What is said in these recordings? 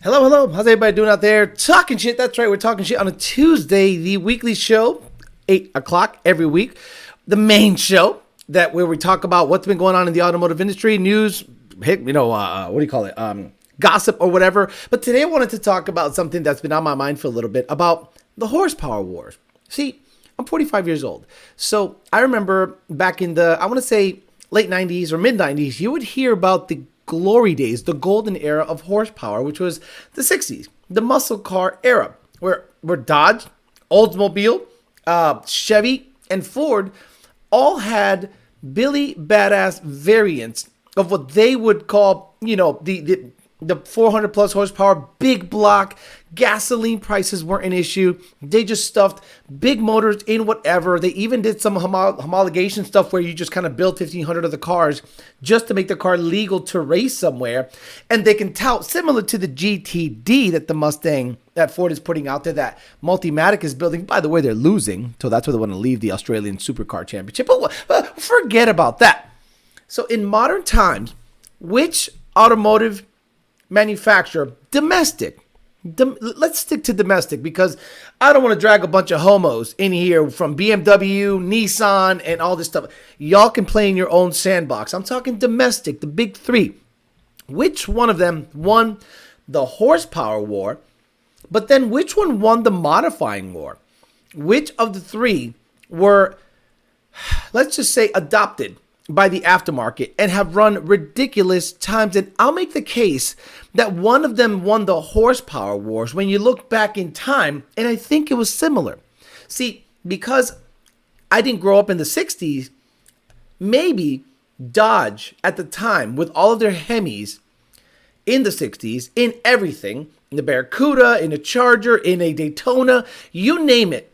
Hello, hello. How's everybody doing out there? Talking shit. That's right. We're talking shit on a Tuesday, the weekly show, 8 o'clock every week. The main show where we talk about what's been going on in the automotive industry, news, gossip or whatever. But today I wanted to talk about something that's been on my mind for a little bit about the horsepower wars. See, I'm 45 years old. So I remember back in the, I want to say late 90s or mid 90s, you would hear about the glory days, the golden era of horsepower, which was the 60s, the muscle car era, where Dodge, Oldsmobile, Chevy, and Ford all had Billy Badass variants of what they would call, the 400 plus horsepower, big block, gasoline prices weren't an issue. They just stuffed big motors in whatever. They even did some homologation stuff where you just kind of build 1,500 of the cars just to make the car legal to race somewhere. And they can tout, similar to the GTD that the Mustang, that Ford is putting out there, that Multimatic is building. By the way, they're losing, so that's why they want to leave the Australian Supercar Championship. But forget about that. So in modern times, which automotive manufacturer, domestic, let's stick to domestic because I don't want to drag a bunch of homos in here from BMW, Nissan, and all this stuff. Y'all can play in your own sandbox. I'm talking domestic, the big three. Which one of them won the horsepower war? But then which one won the modifying war? Which of the three were, let's just say, adopted by the aftermarket and have run ridiculous times? And I'll make the case that one of them won the horsepower wars when you look back in time, and I think it was similar. See, because I didn't grow up in the 60s, maybe Dodge at the time, with all of their Hemis in the 60s, in everything, in the Barracuda, in a Charger, in a Daytona, you name it,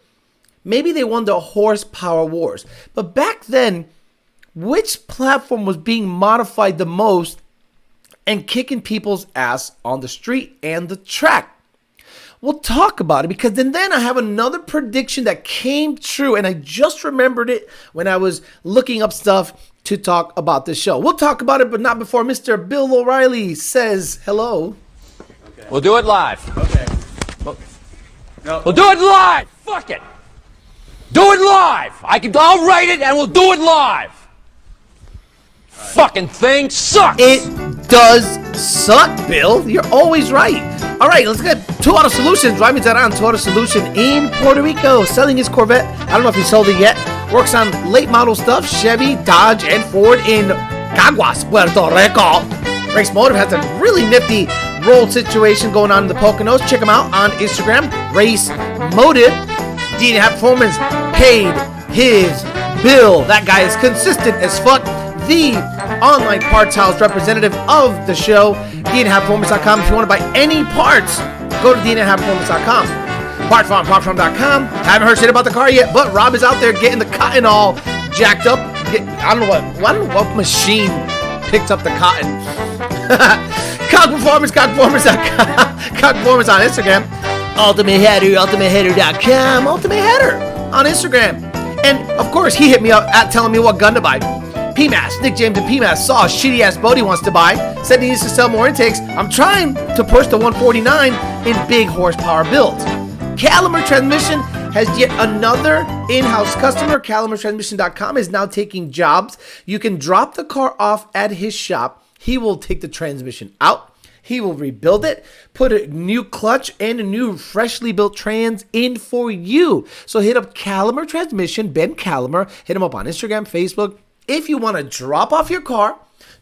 maybe they won the horsepower wars. But back then, which platform was being modified the most and kicking people's ass on the street and the track? We'll talk about it because then I have another prediction that came true, and I just remembered it when I was looking up stuff to talk about this show. We'll talk about it, but not before Mr. Bill O'Reilly says hello. Okay. We'll do it live. Okay. We'll do it live. Fuck it. Do it live. I'll write it and we'll do it live. Fucking thing sucks. It does suck, Bill. You're always right. All right, let's get Two Auto Solutions. Raimi Zaran, Two Auto Solution in Puerto Rico, selling his Corvette. I don't know if he sold it yet. Works on late model stuff, Chevy, Dodge, and Ford in Caguas, Puerto Rico. Race Motive has a really nifty roll situation going on in the Poconos. Check him out on Instagram, Race Motive. Dean Happ Performance paid his bill. That guy is consistent as fuck. The online parts house representative of the show, DeanHappPerformance.com. If you want to buy any parts, go to DeanHappPerformance.com. PartFarm.com. Haven't heard shit about the car yet, but Rob is out there getting the cotton all jacked up. I don't know what machine picks up the cotton. Cockperformance.com. Cockperformance on Instagram. Ultimate Header, UltimateHeader.com. Ultimate Header on Instagram. And of course, he hit me up at telling me what gun to buy. PMAS, Nick James and PMAS saw a shitty ass boat he wants to buy, said he needs to sell more intakes. I'm trying to push the 149 in big horsepower builds. Calimer Transmission has yet another in-house customer. CalimerTransmission.com is now taking jobs. You can drop the car off at his shop. He will take the transmission out. He will rebuild it, put a new clutch and a new freshly built trans in for you. So hit up Calimer Transmission, Ben Calimer. Hit him up on Instagram, Facebook. If you want to drop off your car,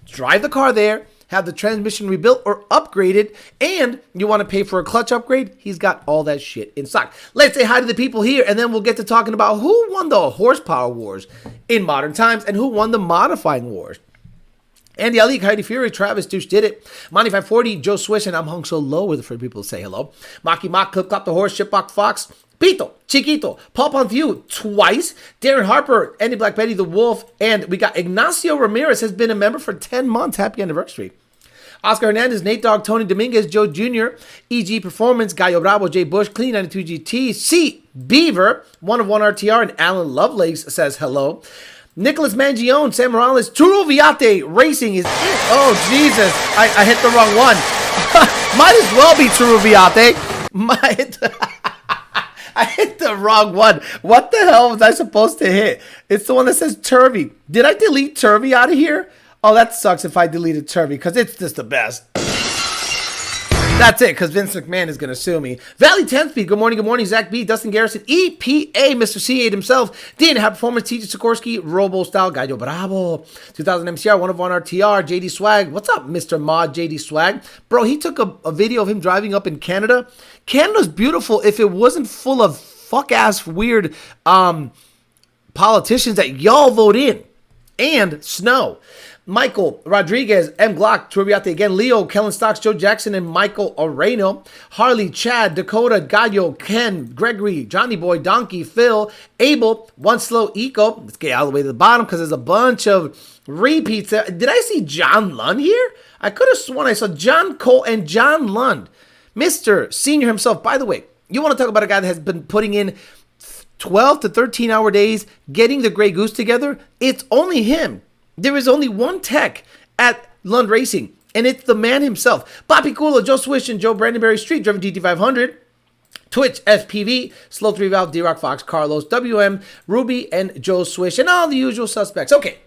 drive the car there, have the transmission rebuilt or upgraded, and you want to pay for a clutch upgrade, he's got all that shit in stock. Let's say hi to the people here, and then we'll get to talking about who won the horsepower wars in modern times and who won the modifying wars. Andy Ali, Heidi Fury, Travis Douche did it. Monty 540, Joe Swish, and I'm hung so low with the first people to say hello. Maki Mock, Clip Clop the Horse, Shipbox Fox, Pito, Chiquito, Paul Ponview twice, Darren Harper, Andy Black Betty the Wolf, and we got Ignacio Ramirez has been a member for 10 months. Happy anniversary. Oscar Hernandez, Nate Dogg, Tony Dominguez, Joe Jr., EG Performance, Gallo Bravo, Jay Bush, Clean 92 GT, C Beaver, 1 RTR, and Alan Lovelace says hello. Nicholas Mangione, Sam Morales, Turo Viate Racing is it. Oh, Jesus. I hit the wrong one. Might as well be Cherubiate. I hit the wrong one. What the hell was I supposed to hit? It's the one that says Turvy. Did I delete Turvy out of here? Oh, that sucks if I deleted Turvy because it's just the best. That's it, because Vince McMahon is going to sue me. Valley 10 Speed, good morning, Zach B, Dustin Garrison, EPA, Mr. C8 himself, Dean, High Performance, TJ Sikorsky, Robo Style, Gallo Bravo, 2000 MCR, 101 RTR, JD Swag. What's up, Mr. Mod JD Swag? Bro, he took a video of him driving up in Canada. Canada's beautiful if it wasn't full of fuck-ass weird politicians that y'all vote in. And snow. Michael Rodriguez, M. Glock, Turbiate again, Leo, Kellen Stocks, Joe Jackson, and Michael Oreno, Harley, Chad, Dakota, Gallo, Ken, Gregory, Johnny Boy, Donkey, Phil, Abel, One Slow Eco. Let's get all the way to the bottom because there's a bunch of repeats. Did I see John Lund here? I could have sworn I saw John Cole and John Lund. Mr. Senior himself. By the way, you want to talk about a guy that has been putting in 12 to 13 hour days getting the Grey Goose together? It's only him. There is only one tech at Lund Racing, and it's the man himself. Bobby Kula, Joe Swish, and Joe Brandenberry Street, driven GT500. Twitch, SPV, Slow 3 Valve, D-Rock Fox, Carlos, WM, Ruby, and Joe Swish, and all the usual suspects. Okay,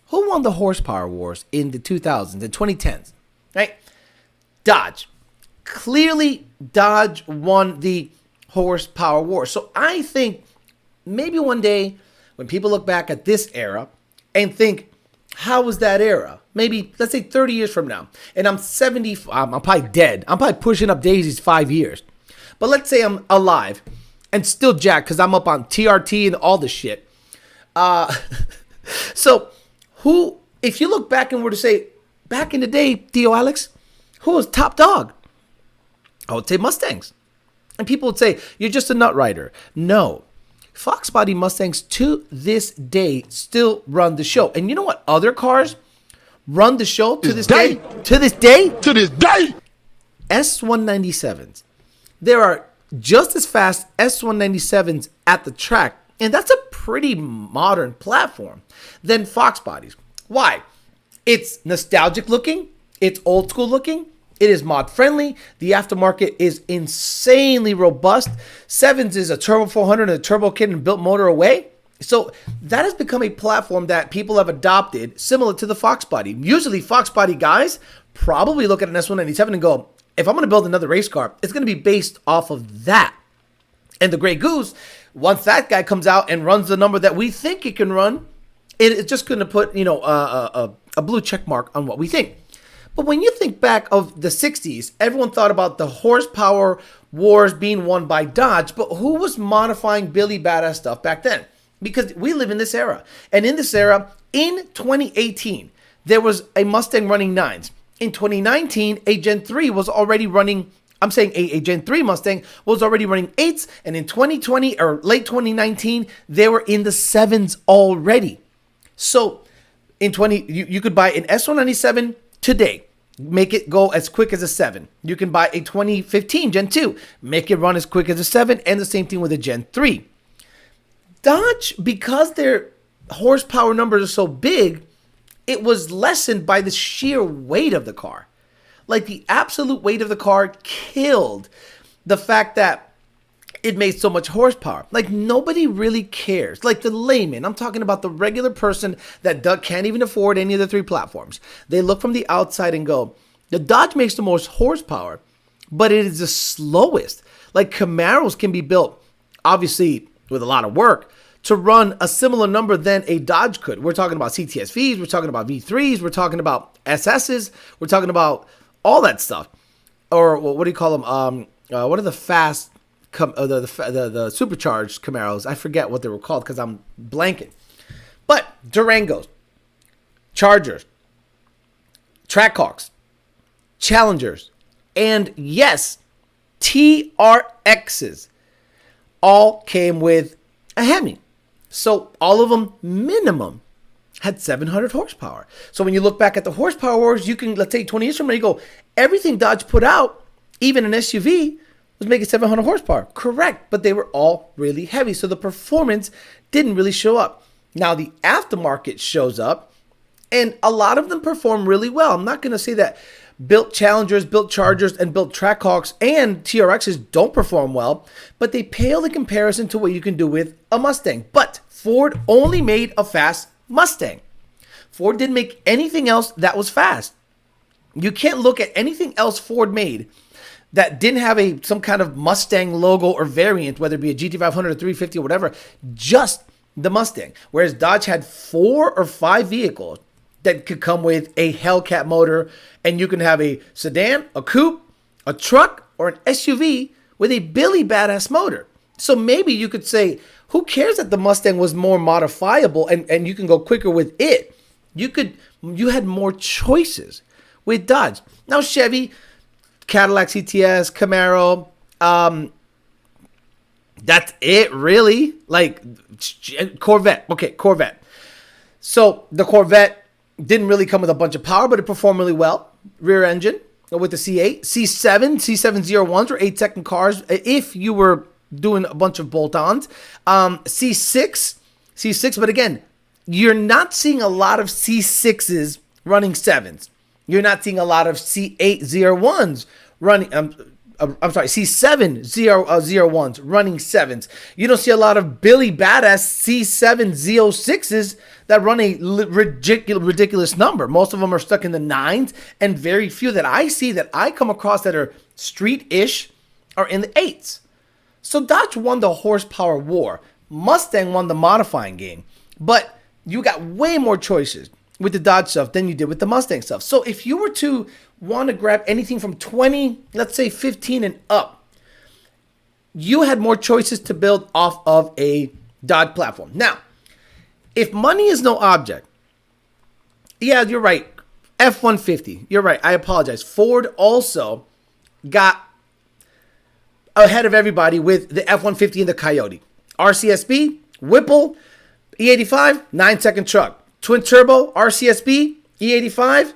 who won the horsepower wars in the 2000s and 2010s? Right? Dodge. Clearly, Dodge won the horsepower war. So I think maybe one day when people look back at this era and think, how was that era? Maybe, let's say 30 years from now. And I'm 70, I'm probably dead. I'm probably pushing up daisies 5 years. But let's say I'm alive and still jacked because I'm up on TRT and all this shit. So who, if you look back and were to say, back in the day, Theo Alex, who was top dog? I would say Mustangs. And people would say, you're just a nut rider. No. Fox Body Mustangs to this day still run the show. And you know what other cars run the show to this day? To this day? To this day! S197s. There are just as fast S197s at the track, and that's a pretty modern platform, than Fox Bodies. Why? It's nostalgic looking. It's old school looking. It is mod friendly. The aftermarket is insanely robust. Sevens is a turbo 400 and a turbo kit and built motor away. So that has become a platform that people have adopted similar to the Fox Body. Usually Fox Body guys probably look at an S197 and go, if I'm going to build another race car, it's going to be based off of that. And the Grey Goose, once that guy comes out and runs the number that we think it can run, it's just going to put, you know, a blue check mark on what we think. But when you think back of the 60s, everyone thought about the horsepower wars being won by Dodge, but who was modifying Billy Badass stuff back then? Because we live in this era. And in this era, in 2018, there was a Mustang running 9s. In 2019, a Gen 3 was already running, I'm saying a Gen 3 Mustang was already running 8s. And in 2020 or late 2019, they were in the 7s already. So in you could buy an S197 today, make it go as quick as a 7. You can buy a 2015 Gen 2, make it run as quick as a 7, and the same thing with a Gen 3. Dodge, because their horsepower numbers are so big, it was lessened by the sheer weight of the car. Like the absolute weight of the car killed the fact that it made so much horsepower. Like nobody really cares. Like the layman, I'm talking about the regular person that can't even afford any of the 3 platforms. They look from the outside and go, the Dodge makes the most horsepower, but it is the slowest. Like Camaros can be built, obviously with a lot of work, to run a similar number than a Dodge could. We're talking about CTS-Vs, we're talking about V3s, we're talking about SSs, we're talking about all that stuff. Or what do you call them? What are the fast, the supercharged Camaros? I forget what they were called because I'm blanking. But Durangos, Chargers, Trackhawks, Challengers, and yes, TRXs all came with a Hemi. So all of them minimum had 700 horsepower. So when you look back at the horsepower wars, you can, let's say 20 years from now, you go, everything Dodge put out, even an SUV, was making 700 horsepower. Correct, but they were all really heavy. So the performance didn't really show up. Now the aftermarket shows up And a lot of them perform really well. I'm not going to say that built Challengers, built Chargers, and built Trackhawks and TRXs don't perform well, but they pale in comparison to what you can do with a Mustang. But Ford only made a fast Mustang. Ford didn't make anything else that was fast. You can't look at anything else Ford made that didn't have some kind of Mustang logo or variant, whether it be a GT500 or 350 or whatever, just the Mustang. Whereas Dodge had 4 or 5 vehicles that could come with a Hellcat motor, and you can have a sedan, a coupe, a truck, or an SUV with a Billy Badass motor. So maybe you could say, who cares that the Mustang was more modifiable and you can go quicker with it? You had more choices with Dodge. Now Chevy, Cadillac CTS, Camaro, that's it really. Like Corvette. Okay, Corvette. So the Corvette didn't really come with a bunch of power, but it performed really well. Rear engine with the C8, C701s were 8-second cars if you were doing a bunch of bolt-ons. C6, but again, you're not seeing a lot of C6s running 7s. You're not seeing a lot of C801s running. C701s running 7s. You don't see a lot of Billy Badass C7Z06s that run a ridiculous number. Most of them are stuck in the 9s, and very few that I see that I come across that are street-ish are in the 8s. So Dodge won the horsepower war. Mustang won the modifying game. But you got way more choices with the Dodge stuff than you did with the Mustang stuff. So if you were to want to grab anything from 20, let's say 15 and up, you had more choices to build off of a Dodge platform. Now, if money is no object, yeah, you're right. F-150, you're right. I apologize. Ford also got ahead of everybody with the F-150 and the Coyote. RCSB, Whipple, E85, 9-second truck. Twin turbo, RCSB, E85,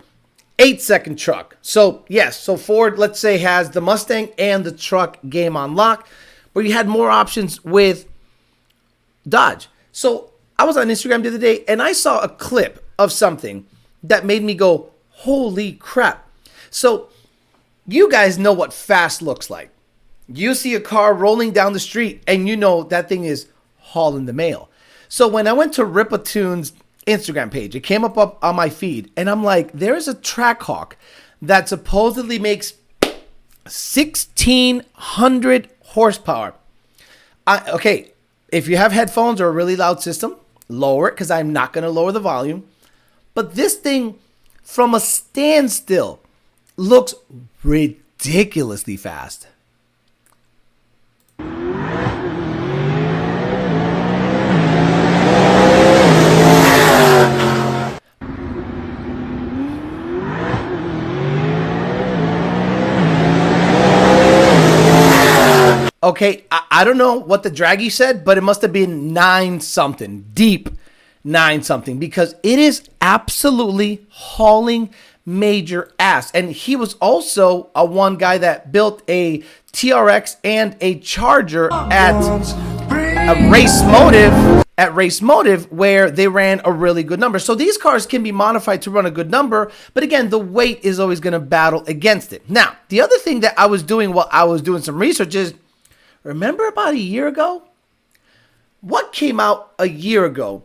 8-second truck. So yes, so Ford, let's say, has the Mustang and the truck game on lock, but you had more options with Dodge. So I was on Instagram the other day and I saw a clip of something that made me go, holy crap. So you guys know what fast looks like. You see a car rolling down the street and you know that thing is hauling the mail. So when I went to Ripatoon's Instagram page, it came up on my feed, and I'm like, there's a Trackhawk that supposedly makes 1,600 horsepower. Okay, if you have headphones or a really loud system, lower it, because I'm not going to lower the volume. But this thing, from a standstill, looks ridiculously fast. Okay, I don't know what the draggy said, but it must have been 9-something, deep 9-something, because it is absolutely hauling major ass. And he was also one guy that built a TRX and a Charger at Race Motive, where they ran a really good number. So these cars can be modified to run a good number, but again, the weight is always going to battle against it. Now, the other thing that I was doing while I was doing some research is, remember about a year ago? What came out a year ago?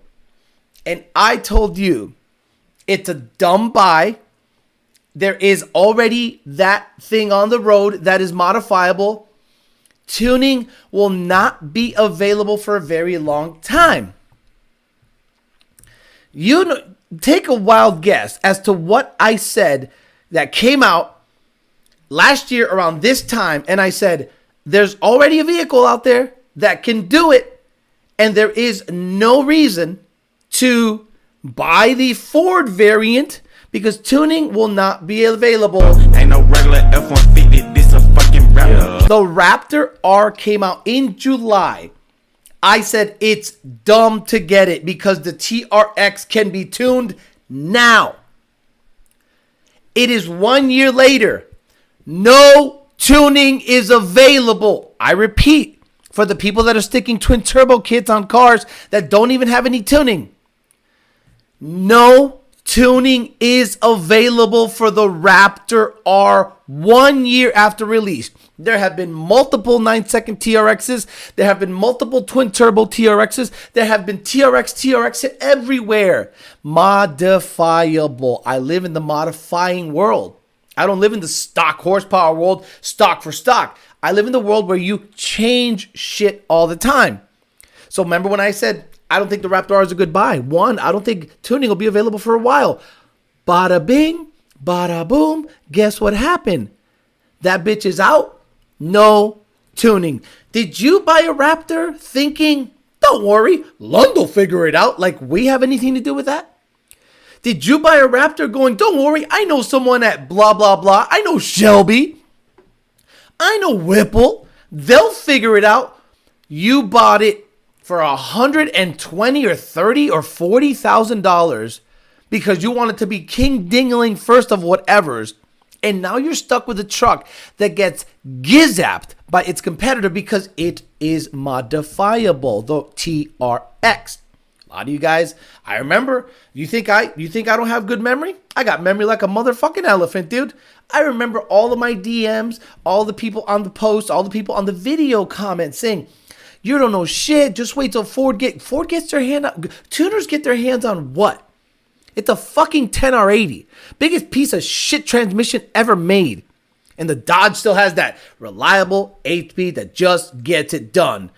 And I told you, it's a dumb buy. There is already that thing on the road that is modifiable. Tuning will not be available for a very long time. Take a wild guess as to what I said that came out last year around this time. And I said, there's already a vehicle out there that can do it, and there is no reason to buy the Ford variant because tuning will not be available. Ain't no regular F-150, this a fucking Raptor. The Raptor R came out in July. I said it's dumb to get it because the TRX can be tuned now. It is 1 year later. No tuning is available. I repeat, for the people that are sticking twin turbo kits on cars that don't even have any tuning, no Tuning is available for the Raptor R 1 year after release. There have been multiple 9-second TRXs. There have been multiple twin turbo TRXs. There have been TRX everywhere. Modifiable. I live in the modifying world. I don't live in the stock horsepower world, stock for stock. I live in the world where you change shit all the time. So remember when I said, I don't think the Raptor R is a good buy. One, I don't think tuning will be available for a while. Bada bing, bada boom. Guess what happened? That bitch is out. No tuning. Did you buy a Raptor thinking, don't worry, Lund will figure it out, like we have anything to do with that? Did you buy a Raptor going, don't worry, I know someone at blah, blah, blah. I know Shelby. I know Whipple. They'll figure it out. You bought it for $120 or $30 or $40,000 because you wanted to be king dingling first of whatevers, and now you're stuck with a truck that gets gizapped by its competitor because it is modifiable, the TRX. A lot of you guys, I remember. You think I don't have good memory? I got memory like a motherfucking elephant, dude. I remember all of my DMs, all the people on the post, all the people on the video comments saying, you don't know shit. Just wait till Ford gets their hand on. Tuners get their hands on what? It's a fucking 10R80. Biggest piece of shit transmission ever made. And the Dodge still has that reliable 8-speed that just gets it done.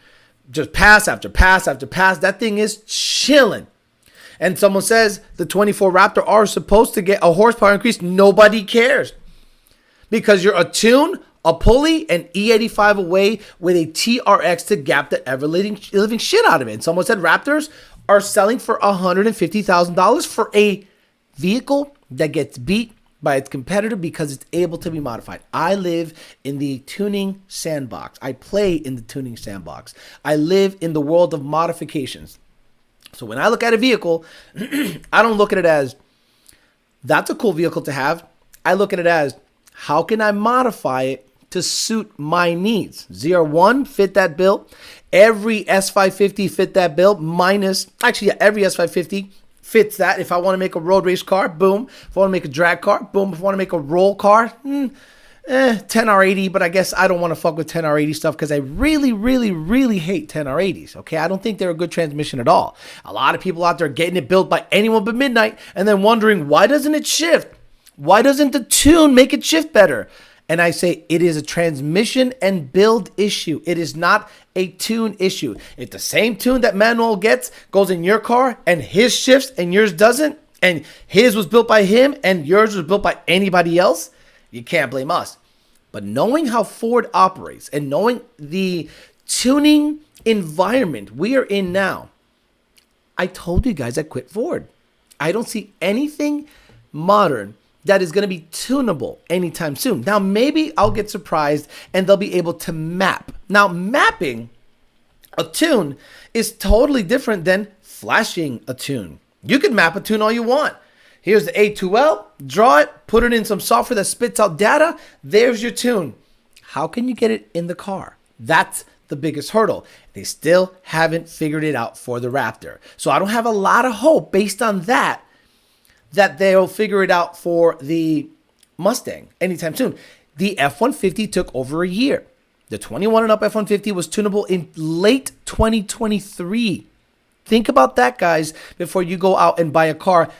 Just pass after pass after pass. That thing is chilling. And someone says the 24 Raptor R is supposed to get a horsepower increase. Nobody cares. Because you're a tune, a pulley, and E85 away with a TRX to gap the ever-living shit out of it. And someone said Raptors are selling for $150,000 for a vehicle that gets beat by its competitor because it's able to be modified. I live in the tuning sandbox. I play in the tuning sandbox. I live in the world of modifications. So when I look at a vehicle, I don't look at it as, that's a cool vehicle to have. I look at it as, how can I modify it to suit my needs? ZR1 fit that bill. Every S550 fit that bill, minus, actually, yeah, every S550 fits that. If I want to make a road race car, boom. If I want to make a drag car, boom. If I want to make a roll car, 10R80, but I guess I don't want to fuck with 10R80 stuff because I really, really, really hate 10R80s, okay? I don't think they're a good transmission at all. A lot of people out there getting it built by anyone but Midnight and then wondering, why doesn't it shift? Why doesn't the tune make it shift better? And I say it is a transmission and build issue. It is not a tune issue. If the same tune that Manuel gets goes in your car and his shifts and yours doesn't, and his was built by him and yours was built by anybody else, you can't blame us. But knowing how Ford operates and knowing the tuning environment we are in now, I told you guys I quit Ford. I don't see anything modern that is going to be tunable anytime soon. Now, maybe I'll get surprised and they'll be able to map. Now, mapping a tune is totally different than flashing a tune. You can map a tune all you want. Here's the A2L, draw it, put it in some software that spits out data. There's your tune. How can you get it in the car? That's the biggest hurdle. They still haven't figured it out for the Raptor. So I don't have a lot of hope based on that they'll figure it out for the Mustang anytime soon. The F-150 took over a year. The 21 and up F-150 was tunable in late 2023. Think about that, guys, before you go out and buy a car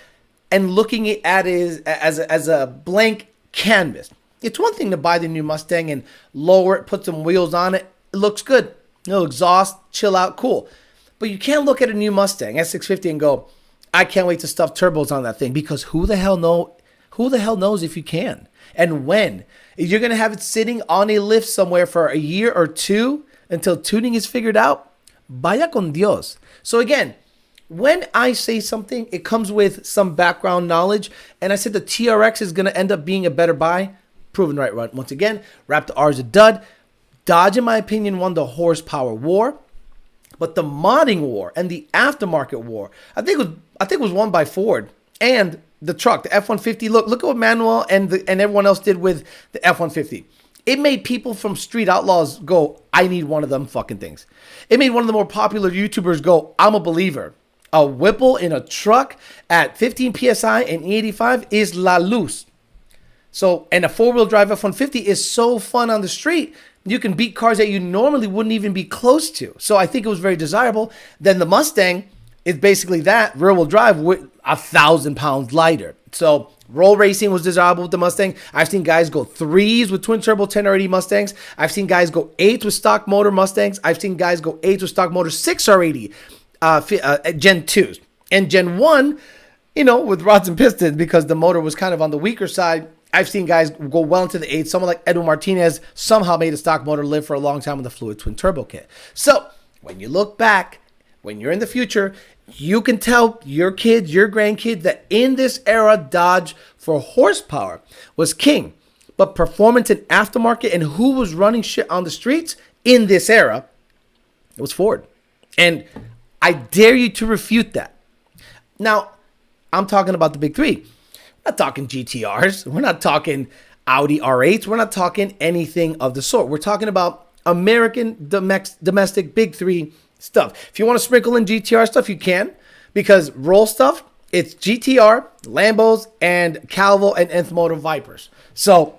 and looking at it as a blank canvas. It's one thing to buy the new Mustang and lower it, put some wheels on it. It looks good. No exhaust, chill out, cool. But you can't look at a new Mustang S650 and go, I can't wait to stuff turbos on that thing, because who the hell knows if you can and when. You're going to have it sitting on a lift somewhere for a year or two until tuning is figured out. Vaya con Dios. So again, when I say something, it comes with some background knowledge. And I said the TRX is going to end up being a better buy. Proven right once again. Raptor R is a dud. Dodge, in my opinion, won the horsepower war. But the modding war and the aftermarket war, I think was won by Ford and the truck, the F-150. Look at what Manuel and everyone else did with the F-150. It made people from Street Outlaws go, I need one of them fucking things. It made one of the more popular YouTubers go, I'm a believer. A Whipple in a truck at 15 psi and E85 is la luz. So, and a four-wheel drive F-150 is so fun on the street. You can beat cars that you normally wouldn't even be close to. So I think it was very desirable. Then the Mustang is basically that, rear-wheel drive with 1,000 pounds lighter. So roll racing was desirable with the Mustang. I've seen guys go 3s with twin-turbo 10R80 Mustangs. I've seen guys go 8s with stock motor Mustangs. I've seen guys go 8s with stock motor 6R80 Gen 2s. And Gen 1, with rods and pistons because the motor was kind of on the weaker side. I've seen guys go well into the 8s. Someone like Edwin Martinez somehow made a stock motor live for a long time with a fluid twin turbo kit. So when you look back, when you're in the future, you can tell your kids, your grandkids that in this era, Dodge for horsepower was king. But performance and aftermarket and who was running shit on the streets in this era, it was Ford. And I dare you to refute that. Now, I'm talking about the big three. We're not talking GTRs. We're not talking Audi R8s. We're not talking anything of the sort. We're talking about American domestic big three stuff. If you want to sprinkle in GTR stuff, you can. Because roll stuff, it's GTR, Lambos, and Calvo and Nth Motor Vipers. So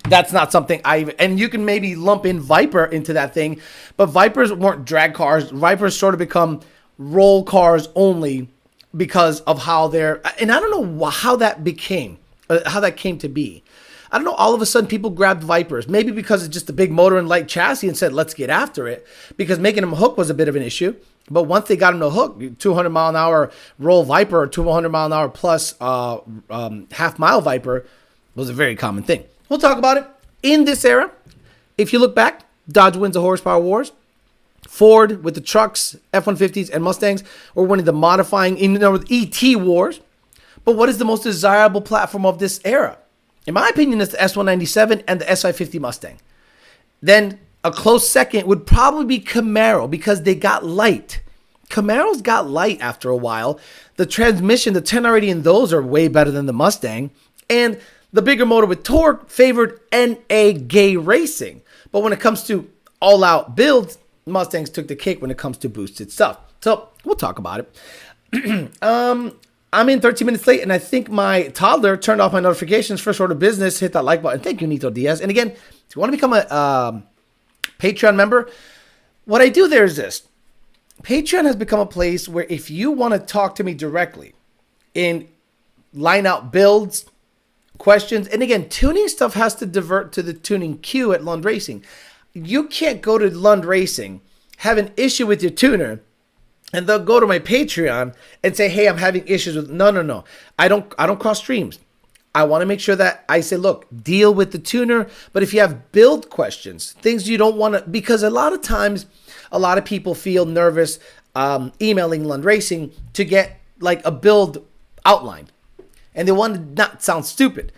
that's not something and you can maybe lump in Viper into that thing. But Vipers weren't drag cars. Vipers sort of become roll cars only because of how they're, and I don't know how that came to be. I don't know, all of a sudden people grabbed Vipers, maybe because it's just a big motor and light chassis and said, let's get after it, because making them hook was a bit of an issue. But once they got them to hook, 200 mile an hour roll Viper or 200 mile an hour plus half mile Viper was a very common thing. We'll talk about it. In this era, if you look back, Dodge wins the horsepower wars. Ford with the trucks, F-150s, and Mustangs were winning the modifying with ET wars. But what is the most desirable platform of this era? In my opinion, it's the S197 and the SI50 Mustang. Then a close second would probably be Camaro because they got light. Camaros got light after a while. The transmission, the 10R80 in those are way better than the Mustang. And the bigger motor with torque favored NA gay racing. But when it comes to all-out builds, Mustangs took the cake when it comes to boosted stuff. So we'll talk about it. I'm in 13 minutes late, and I think my toddler turned off my notifications. First order of business, hit that like button. Thank you, Nito Diaz. And again, if you want to become a Patreon member, what I do there is this. Patreon has become a place where if you want to talk to me directly in line out builds, questions, and again, tuning stuff has to divert to the tuning queue at Lund Racing. You can't go to Lund Racing, have an issue with your tuner, and they'll go to my Patreon and say, hey, I'm having issues with, no. I don't cross streams. I want to make sure that I say, look, deal with the tuner. But if you have build questions, things you don't want to, because a lot of times, a lot of people feel nervous emailing Lund Racing to get like a build outlined. And they want to not sound stupid.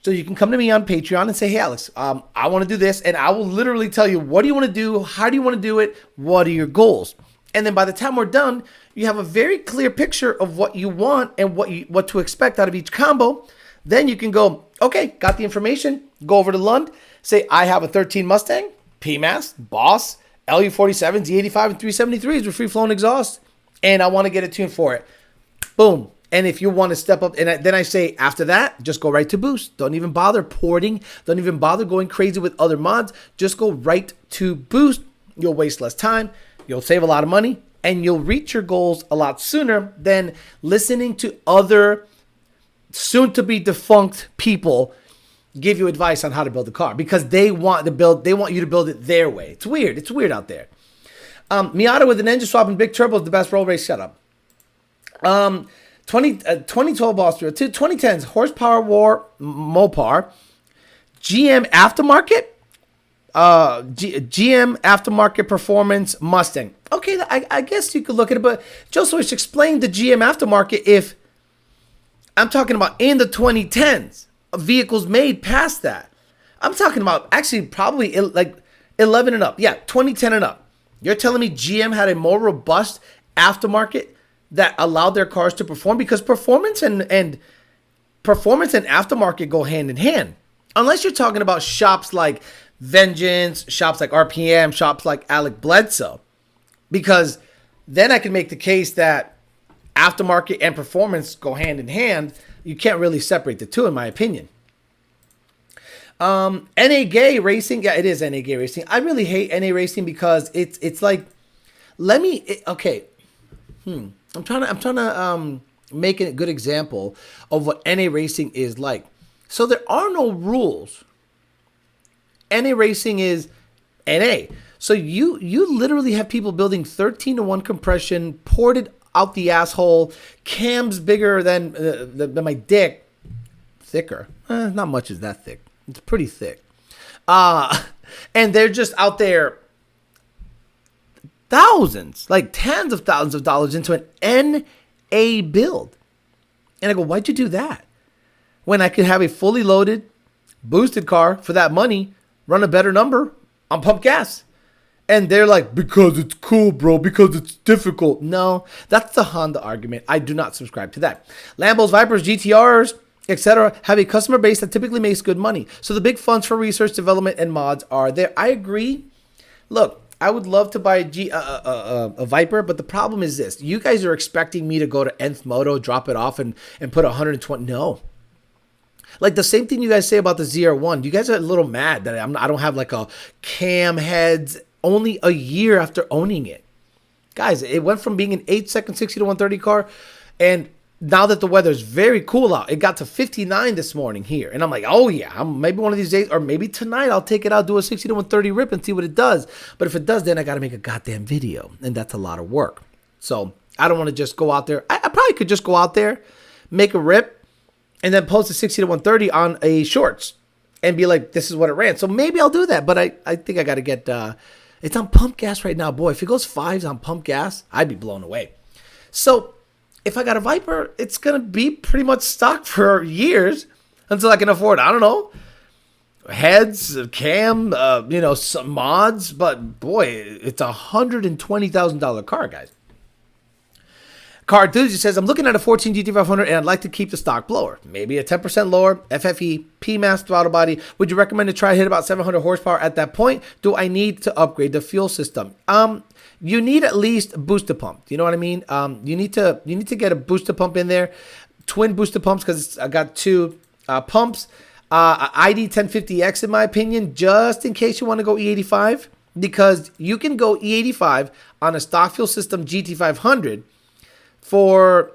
So you can come to me on Patreon and say, hey, Alex, I want to do this. And I will literally tell you, what do you want to do? How do you want to do it? What are your goals? And then by the time we're done, you have a very clear picture of what you want and what to expect out of each combo. Then you can go, okay, got the information. Go over to Lund. Say, I have a 13 Mustang, PMAS, Boss, LU47s, E85, and 373s with free-flowing exhaust. And I want to get a tune for it. Boom. And if you want to step up, and then I say, after that, just go right to boost. Don't even bother porting. Don't even bother going crazy with other mods. Just go right to boost. You'll waste less time. You'll save a lot of money. And you'll reach your goals a lot sooner than listening to other soon-to-be defunct people give you advice on how to build a car. Because they want you to build it their way. It's weird. It's weird out there. Miata with an engine swap and big turbo is the best roll race setup. 2012 Austria, 2010's Horsepower War Mopar, GM Aftermarket, GM Aftermarket Performance Mustang. Okay, I guess you could look at it, but Joseph explained the GM Aftermarket if I'm talking about in the 2010s, vehicles made past that. I'm talking about actually probably like 11 and up. Yeah, 2010 and up. You're telling me GM had a more robust aftermarket that allowed their cars to perform, because performance and aftermarket go hand in hand. Unless you're talking about shops like Vengeance, shops like RPM, shops like Alec Bledsoe. Because then I can make the case that aftermarket and performance go hand in hand. You can't really separate the two, in my opinion. NA gay racing, yeah, it is NA gay racing. I really hate NA racing because it's like, okay. I'm trying to make a good example of what NA racing is like. So there are no rules. NA racing is NA. So you literally have people building 13-to-1 compression, ported out the asshole, cams bigger than my dick, thicker. Not much is that thick. It's pretty thick. And they're just out there thousands, like tens of thousands of dollars into an NA build. And I go, why'd you do that? When I could have a fully loaded, boosted car for that money, run a better number on pump gas. And they're like, because it's cool, bro, because it's difficult. No, that's the Honda argument. I do not subscribe to that. Lambos, Vipers, GTRs, etc. have a customer base that typically makes good money. So the big funds for research, development, and mods are there. I agree. Look, I would love to buy a Viper, but the problem is this. You guys are expecting me to go to Nth Moto, drop it off, and put 120. No. Like the same thing you guys say about the ZR1. You guys are a little mad that I don't have like a cam heads only a year after owning it. Guys, it went from being an 8-second 60-to-130 car, and now that the weather is very cool out, it got to 59 this morning here. And I'm like, oh yeah, maybe one of these days, or maybe tonight, I'll take it out, do a 60-to-130 rip and see what it does. But if it does, then I got to make a goddamn video, and that's a lot of work. So I don't want to just go out there. I probably could just go out there, make a rip, and then post a 60-to-130 on a shorts and be like, this is what it ran. So maybe I'll do that, but I think I got to get, it's on pump gas right now. Boy, if it goes 5s on pump gas, I'd be blown away. So if I got a Viper, it's going to be pretty much stock for years until I can afford, I don't know, heads, cam, some mods. But boy, it's $120,000 car, guys. Car Enthusiast says, I'm looking at a 14 GT500 and I'd like to keep the stock blower. Maybe a 10% lower, FFE, PMAS throttle body. Would you recommend to try hit about 700 horsepower at that point? Do I need to upgrade the fuel system? You need at least booster pump. You know what I mean? You need to get a booster pump in there. Twin booster pumps, because I got two pumps. ID 1050X in my opinion, just in case you want to go E85, because you can go E85 on a stock fuel system GT500 for,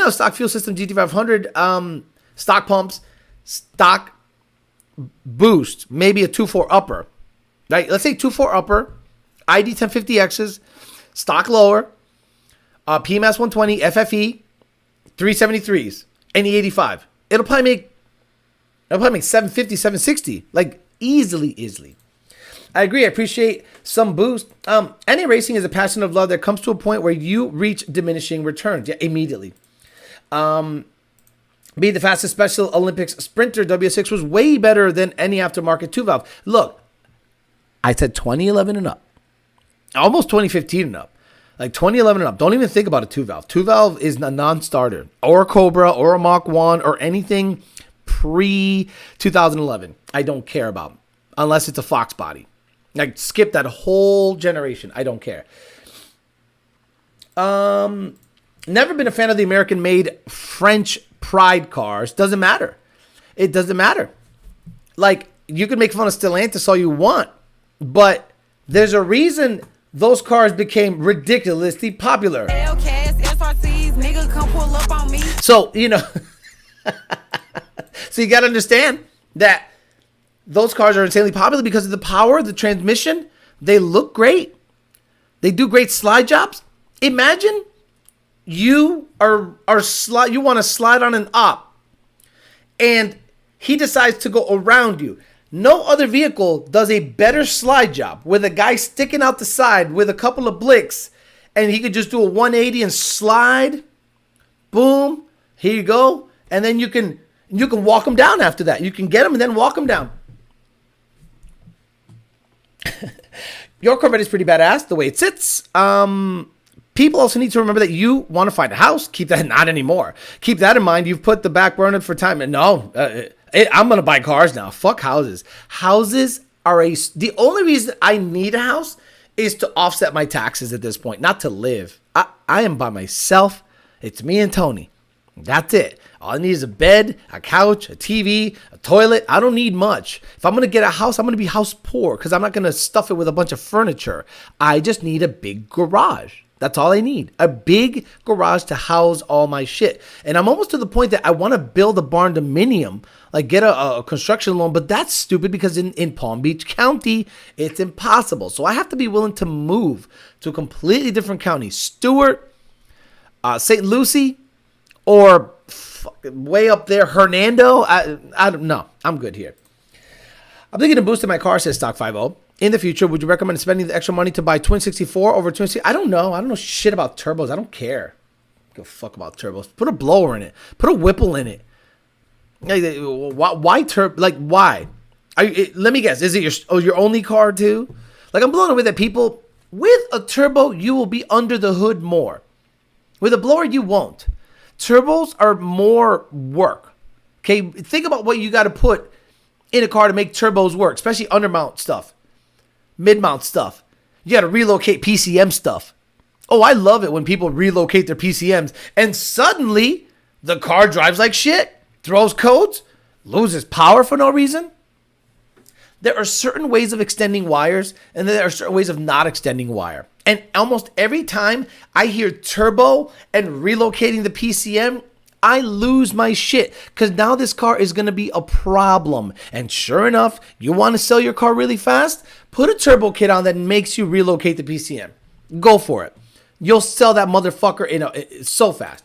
stock fuel system GT500, stock pumps, stock boost, maybe a 2.4 upper, right? Let's say 2.4 upper, ID 1050Xs, stock lower, PMAS 120, FFE, 373s, and E85. It'll probably make 750, 760, like easily. I agree. I appreciate some boost. NA racing is a passion of love that comes to a point where you reach diminishing returns. Yeah, immediately. Being the fastest Special Olympics sprinter, W6 was way better than any aftermarket 2-valve. Look, I said 2011 and up. Almost 2015 and up. Like 2011 and up. Don't even think about a 2-valve. 2-valve is a non-starter. Or a Cobra, or a Mach 1, or anything pre-2011. I don't care about. Unless it's a Fox body. Like, skip that whole generation. I don't care. Never been a fan of the American-made French Pride cars. Doesn't matter. It doesn't matter. Like, you can make fun of Stellantis all you want, but there's a reason those cars became ridiculously popular. So, so you got to understand that those cars are insanely popular because of the power, the transmission. They look great. They do great slide jobs. Imagine you you want to slide on an op, and he decides to go around you. No other vehicle does a better slide job with a guy sticking out the side with a couple of blicks, and he could just do a 180 and slide. Boom. Here you go. And then you can walk him down after that. You can get him and then walk him down. Your Corvette is pretty badass the way it sits. People also need to remember that you want to find a house. Keep that, not anymore. Keep that in mind. You've put the back burner for time. No, I'm going to buy cars now. Fuck houses. Houses are the only reason I need a house is to offset my taxes at this point, not to live. I am by myself. It's me and Tony. That's it. All I need is a bed, a couch, a TV, a toilet. I don't need much. If I'm going to get a house, I'm going to be house poor because I'm not going to stuff it with a bunch of furniture. I just need a big garage. That's all I need. A big garage to house all my shit. And I'm almost to the point that I want to build a barn dominium, like get a construction loan, but that's stupid because in Palm Beach County, it's impossible. So I have to be willing to move to a completely different county. Stewart, St. Lucie, or way up there, Hernando. I don't know. I'm good here. I'm thinking of boosting my car, says Stock50. In the future, would you recommend spending the extra money to buy Twin 64 over Twin 60? I don't know. I don't know shit about turbos. I don't care. I don't give a fuck about turbos. Put a blower in it. Put a Whipple in it. Why turbo? Like, why? Let me guess. Is it your only car too? Like, I'm blown away that people with a turbo, you will be under the hood more. With a blower, you won't. Turbos are more work. Okay, think about what you got to put in a car to make turbos work, especially undermount stuff, mid-mount stuff. You got to relocate PCM stuff. Oh, I love it when people relocate their PCMs and suddenly the car drives like shit, throws codes, loses power for no reason. There are certain ways of extending wires, and there are certain ways of not extending wire. And almost every time I hear turbo and relocating the PCM, I lose my shit because now this car is going to be a problem. And sure enough, you want to sell your car really fast? Put a turbo kit on that makes you relocate the PCM. Go for it. You'll sell that motherfucker so fast.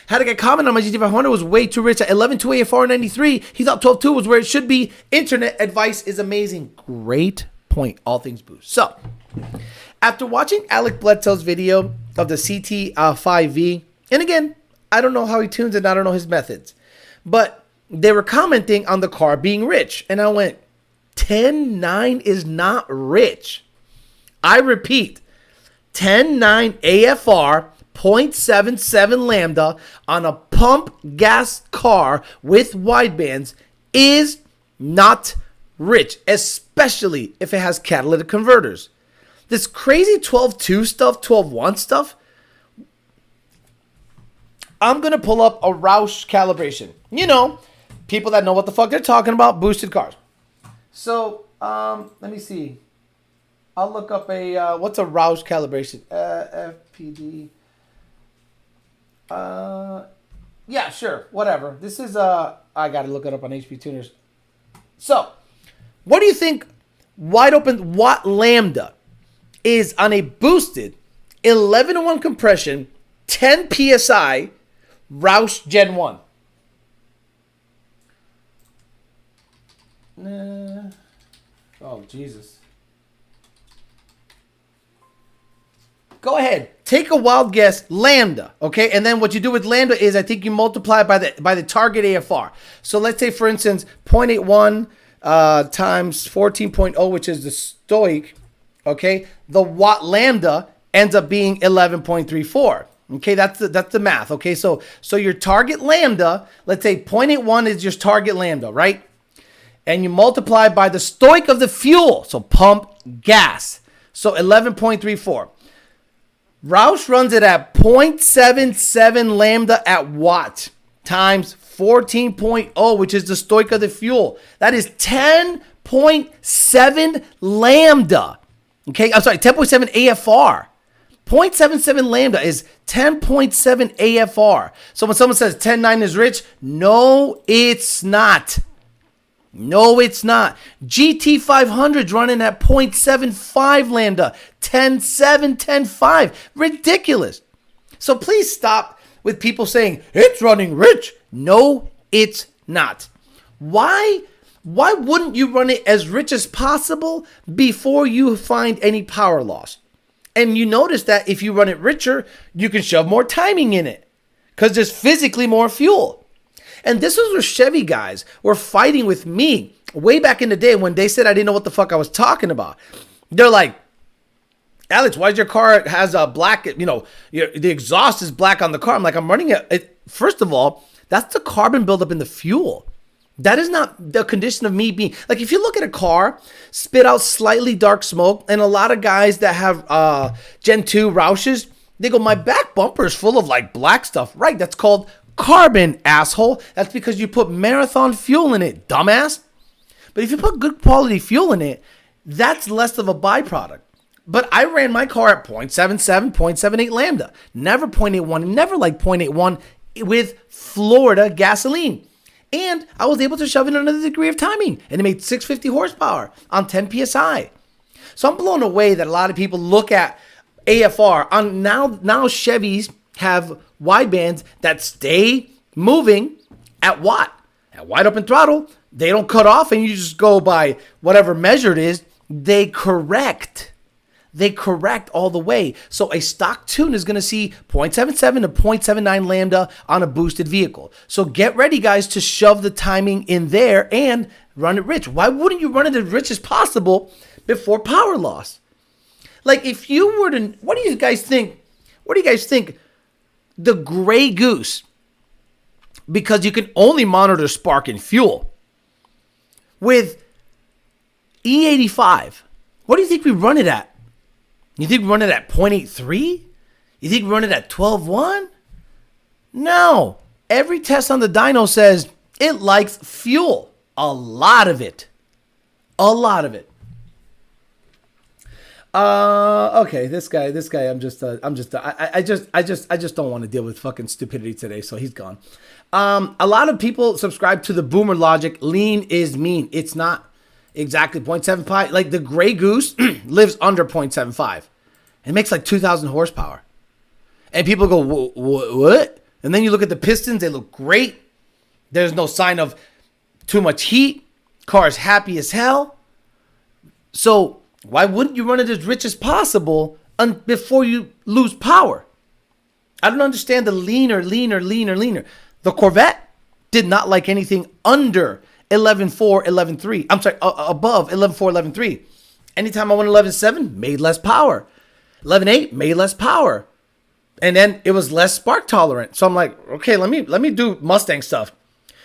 Had to get comment on my GT500 was way too rich at 11.2 AFR 93. He thought 12.2 was where it should be. Internet advice is amazing. Great point. All things boost. So, after watching Alec Bledsoe's video of the CT5V, and again, I don't know how he tunes it. I don't know his methods. But they were commenting on the car being rich. And I went, 10.9 is not rich. I repeat, 10.9 AFR 0.77 Lambda on a pump gas car with widebands is not rich, especially if it has catalytic converters. This crazy 12.2 stuff, 12.1 stuff, I'm going to pull up a Roush calibration. You know, people that know what the fuck they're talking about, boosted cars. So, let me see. I'll look up what's a Roush calibration? FPD. Yeah, sure, whatever. This is I gotta look it up on HP Tuners. So, what do you think wide open watt lambda is on a boosted 11-to-1 compression 10 psi Roush Gen 1? Oh, Jesus. Go ahead. Take a wild guess, lambda, okay? And then what you do with lambda is I think you multiply it by the target AFR. So let's say, for instance, 0.81 times 14.0, which is the stoic, okay? The watt lambda ends up being 11.34. Okay, that's the math. Okay, so your target lambda, let's say 0.81 is your target lambda, right? And you multiply by the stoic of the fuel, so pump gas. So 11.34. Roush runs it at 0.77 lambda at watt times 14.0, which is the stoic of the fuel. That is 10.7 lambda. Okay, I'm sorry, 10.7 AFR. 0.77 lambda is 10.7 AFR. So when someone says 10.9 is rich, no, it's not. No, it's not. GT500's running at 0.75 lambda, 10.7, 10.5. Ridiculous. So please stop with people saying, it's running rich. No, it's not. Why wouldn't you run it as rich as possible before you find any power loss? And you notice that if you run it richer, you can shove more timing in it because there's physically more fuel. And this was where Chevy guys were fighting with me way back in the day when they said I didn't know what the fuck I was talking about. They're like, Alex, why does your car has a black, the exhaust is black on the car? I'm like, I'm running it. First of all, that's the carbon buildup in the fuel. That is not the condition of me being, like, if you look at a car, spit out slightly dark smoke, and a lot of guys that have Gen 2 Roushes, They go, my back bumper is full of like black stuff. Right, that's called carbon, asshole. That's because you put Marathon fuel in it, dumbass. But if you put good quality fuel in it, that's less of a byproduct. But I ran my car at 0.77, 0.78 Lambda. Never 0.81, never like 0.81 with Florida gasoline. And I was able to shove in another degree of timing. And it made 650 horsepower on 10 PSI. So I'm blown away that a lot of people look at AFR. Now Chevys have widebands that stay moving at watt. At wide open throttle, they don't cut off and you just go by whatever measure it is. They correct. They correct all the way. So a stock tune is going to see 0.77 to 0.79 Lambda on a boosted vehicle. So get ready, guys, to shove the timing in there and run it rich. Why wouldn't you run it as rich as possible before power loss? Like if you were to, what do you guys think? What do you guys think? The Grey Goose, because you can only monitor spark and fuel with E85. What do you think we run it at? You think we run it at 0.83? You think we run it at 12.1? No. Every test on the dyno says it likes fuel. A lot of it. A lot of it. Okay, this guy, I just don't want to deal with fucking stupidity today, so he's gone. A lot of people subscribe to the boomer logic. Lean is mean. It's not. Exactly 0.75. Like the Grey Goose lives under 0.75. It makes like 2,000 horsepower. And people go, what? And then you look at the pistons. They look great. There's no sign of too much heat. Car's happy as hell. So why wouldn't you run it as rich as possible before you lose power? I don't understand the leaner. The Corvette did not like anything under 11.4, 11.3. I'm sorry, above 11.4, 11.3. Anytime I went 11.7, made less power. 11.8, made less power. And then it was less spark tolerant. So I'm like, okay, let me do Mustang stuff.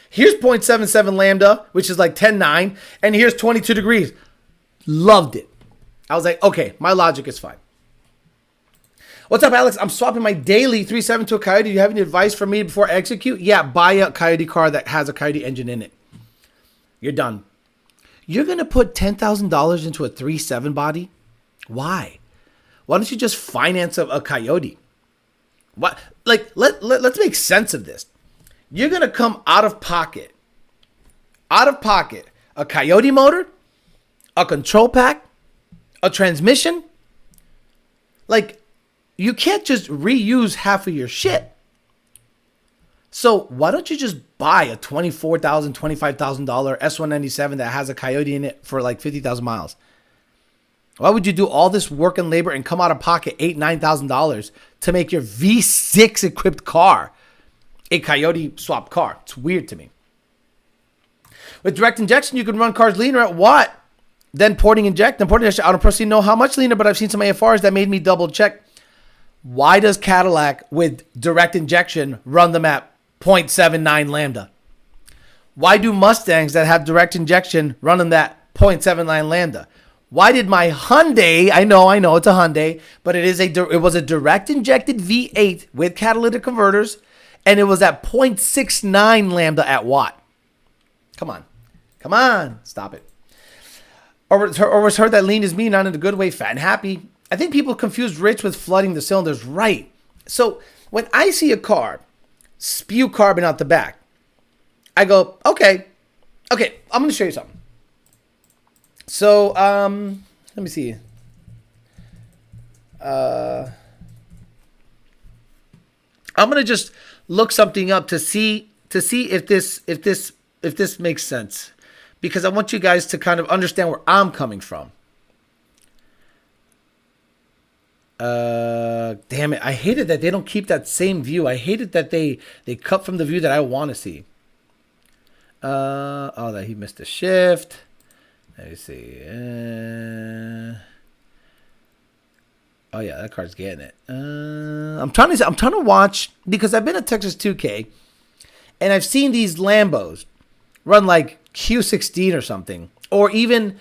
Here's 0.77 Lambda, which is like 10.9. And here's 22 degrees. Loved it. I was like, okay, my logic is fine. What's up, Alex? I'm swapping my daily 3.7 to a Coyote. Do you have any advice for me before I execute? Yeah, buy a Coyote car that has a Coyote engine in it. You're done. You're going to put $10,000 into a 3.7 body? Why? Why don't you just finance a Coyote? What? Like, let's make sense of this. You're going to come out of pocket, a Coyote motor, a control pack, a transmission. Like, you can't just reuse half of your shit. So why don't you just buy a $24,000, $25,000 S197 that has a Coyote in it for like 50,000 miles? Why would you do all this work and labor and come out of pocket $8,000, $9,000 to make your V6 equipped car a Coyote swap car? It's weird to me. With direct injection, you can run cars leaner at what? Then porting inject. I don't personally know how much leaner, but I've seen some AFRs that made me double check. Why does Cadillac with direct injection run them at 0.79 Lambda? Why do Mustangs that have direct injection run them at 0.79 Lambda? Why did my Hyundai, I know it's a Hyundai, but it was a direct injected V8 with catalytic converters, and it was at 0.69 Lambda at watt? Come on, stop it. Or was heard that lean is mean, not in a good way, fat and happy. I think people confuse rich with flooding the cylinders. Right. So when I see a car spew carbon out the back, I go, okay, I'm going to show you something. So, let me see. I'm going to just look something up to see if this makes sense, because I want you guys to kind of understand where I'm coming from. Damn it. I hate it that they don't keep that same view. I hate it that they cut from the view that I want to see. That he missed a shift. Let me see. Oh yeah, that car's getting it. I'm trying to watch, because I've been at Texas 2K and I've seen these Lambos run like Q16 or something, or even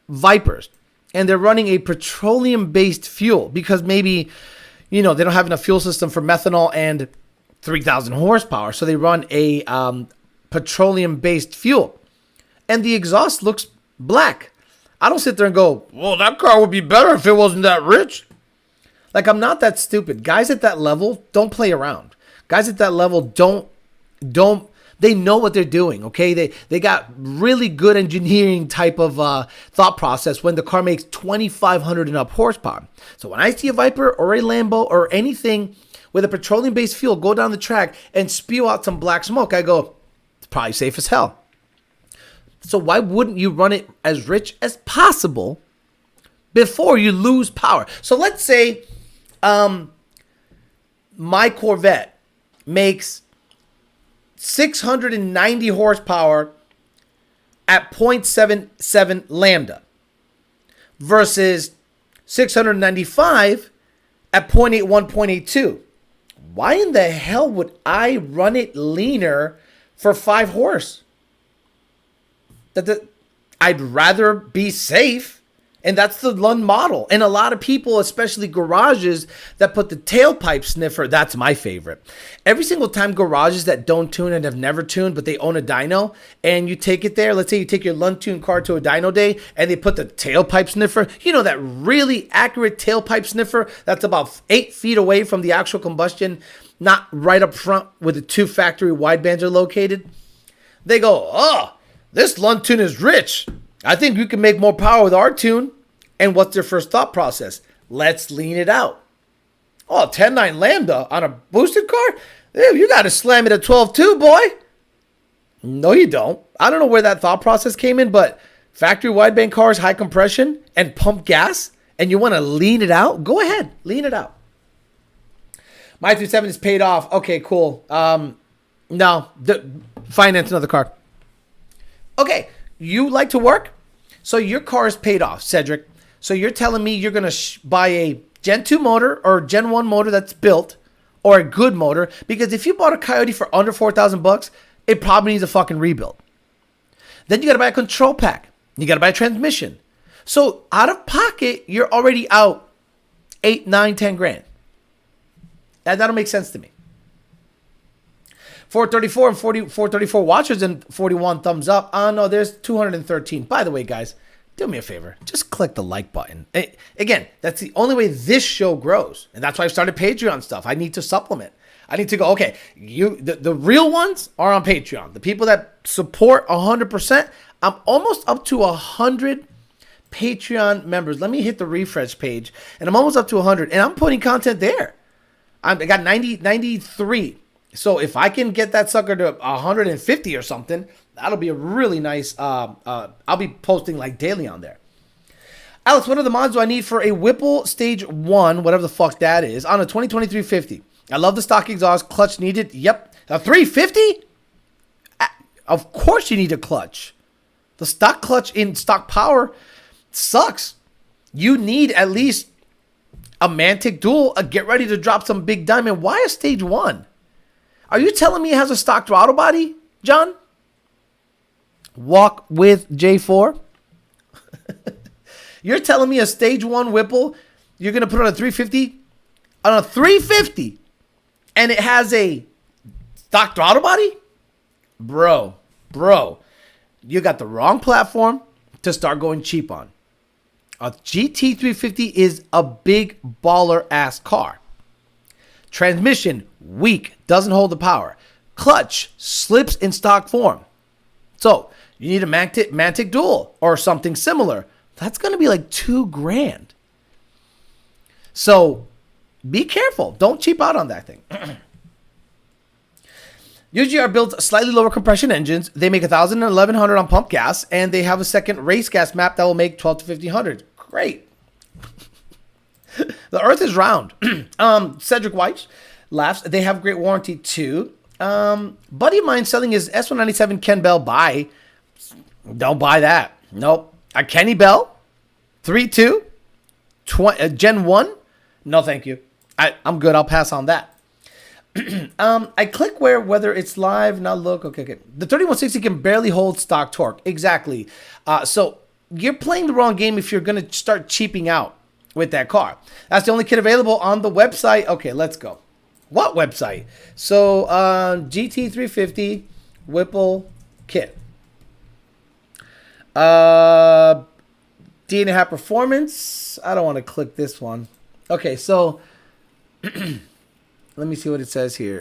Vipers, and they're running a petroleum-based fuel because maybe, they don't have enough fuel system for methanol and 3,000 horsepower. So they run a petroleum-based fuel. And the exhaust looks black. I don't sit there and go, well, that car would be better if it wasn't that rich. Like, I'm not that stupid. Guys at that level don't play around. Guys at that level don't they know what they're doing, okay? They got really good engineering type of thought process when the car makes 2,500 and up horsepower. So when I see a Viper or a Lambo or anything with a petroleum-based fuel go down the track and spew out some black smoke, I go, it's probably safe as hell. So why wouldn't you run it as rich as possible before you lose power? So let's say my Corvette makes 690 horsepower at 0.77 lambda versus 695 at 0.81, 0.82. Why in the hell would I run it leaner for 5 horse? I'd rather be safe. And that's the Lund model. And a lot of people, especially garages that put the tailpipe sniffer, that's my favorite. Every single time garages that don't tune and have never tuned, but they own a dyno, and you take it there, let's say you take your Lund tuned car to a dyno day, and they put the tailpipe sniffer, that really accurate tailpipe sniffer that's about 8 feet away from the actual combustion, not right up front where the 2 factory widebands are located. They go, oh, this Lund tune is rich. I think you can make more power with our tune. And what's their first thought process? Let's lean it out. Oh, 10.9 Lambda on a boosted car? You got to slam it at 12.2, boy. No, you don't. I don't know where that thought process came in, but factory wideband cars, high compression, and pump gas, and you want to lean it out? Go ahead, lean it out. My 37 is paid off. Okay, cool. No, finance another car. Okay, you like to work? So your car is paid off, Cedric. So you're telling me you're going to buy a Gen 2 motor or Gen 1 motor that's built, or a good motor, because if you bought a Coyote for under $4,000, it probably needs a fucking rebuild. Then you got to buy a control pack. You got to buy a transmission. So out of pocket, you're already out 8, 9, 10 grand. That'll make sense to me. 434 and 434 watchers and 41 thumbs up. Oh, no, there's 213. By the way, guys, do me a favor. Just click the like button. Again, that's the only way this show grows. And that's why I've started Patreon stuff. I need to supplement. I need to go, okay, the real ones are on Patreon. The people that support 100%, I'm almost up to 100 Patreon members. Let me hit the refresh page. And I'm almost up to 100. And I'm putting content there. I got 93. So if I can get that sucker to 150 or something, that'll be a really nice, I'll be posting like daily on there. Alex, what are the mods do I need for a Whipple Stage 1, whatever the fuck that is, on a 2023 50? I love the stock exhaust, clutch needed. Yep. A 350? Of course you need a clutch. The stock clutch in stock power sucks. You need at least a Mantic dual, get ready to drop some big diamond. Why a Stage 1? Are you telling me it has a stock throttle body, John? Walk with J4? You're telling me a Stage 1 Whipple, you're going to put on a 350? On a 350? And it has a stock throttle body? Bro, you got the wrong platform to start going cheap on. A GT350 is a big baller ass car. Transmission, weak, doesn't hold the power. Clutch, slips in stock form. So, you need a Mantic dual or something similar. That's going to be like $2,000. So, be careful. Don't cheap out on that thing. UGR builds slightly lower compression engines. They make 1,000 and 1,100 on pump gas, and they have a second race gas map that will make 12 to 1,500. Great. The earth is round. Cedric White laughs. They have great warranty too. Buddy of mine selling his S197 Ken Bell. Buy. Don't buy that. Nope. A Kenny Bell 3.2 Gen 1. No, thank you. I'm good. I'll pass on that. I click whether it's live. Now look. Okay. The 3160 can barely hold stock torque. Exactly. So you're playing the wrong game if you're going to start cheaping out with that car. That's the only kit available on the website. Okay, let's go. What website? So GT350 Whipple kit. D&A performance. I don't want to click this one. Okay, so let me see what it says here.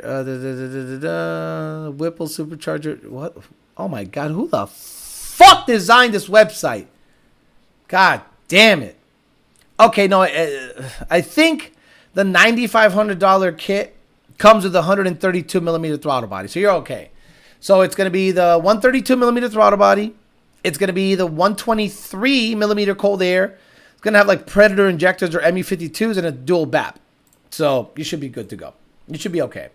Whipple supercharger. What? Oh my God! Who the fuck designed this website? God damn it. Okay, no, I think the $9,500 kit comes with a 132 millimeter throttle body, so you're okay. So it's going to be the 132 millimeter throttle body. It's going to be the 123 millimeter cold air. It's going to have like Predator injectors or ME52s and a dual BAP. So you should be good to go. You should be okay.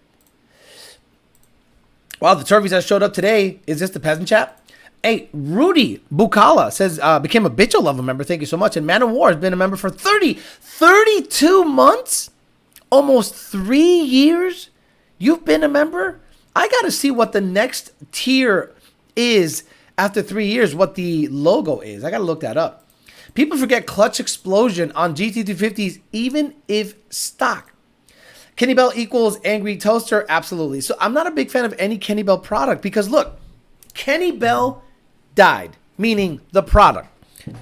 Well, the trophies that showed up today, is this the peasant chap? Hey, Rudy Bukala says, became a Bitch Lover member. Thank you so much. And Man of War has been a member for 32 months? Almost 3 years? You've been a member? I got to see what the next tier is after 3 years, what the logo is. I got to look that up. People forget clutch explosion on GT250s, even if stock. Kenny Bell equals angry toaster? Absolutely. So I'm not a big fan of any Kenny Bell product because look, Kenny Bell died, meaning the product.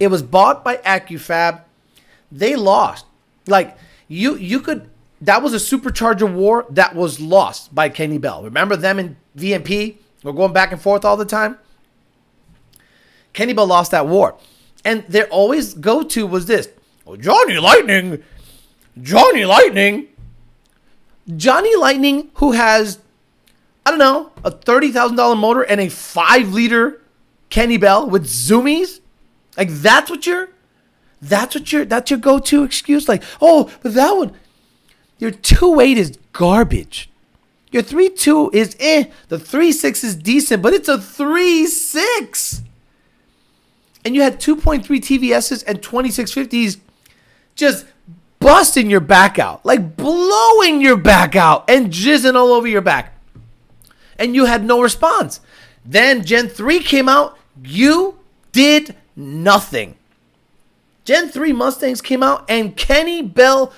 It was bought by AccuFab. They lost. Like you could, that was a supercharger war that was lost by Kenny Bell. Remember them and VMP were going back and forth all the time? Kenny Bell lost that war. And their always go-to was this. Oh, Johnny Lightning, who has, I don't know, a $30,000 motor and a 5-liter Kenny Bell with zoomies. Like that's your go-to excuse. Like, oh, but that one, your 2.8 is garbage. Your 3.2 is The 3.6 is decent, but it's a 3.6. And you had 2.3 TVSs and 2650s just busting your back out, like blowing your back out and jizzing all over your back. And you had no response. Then Gen 3 came out. You did nothing. Gen 3 Mustangs came out and Kenny Bell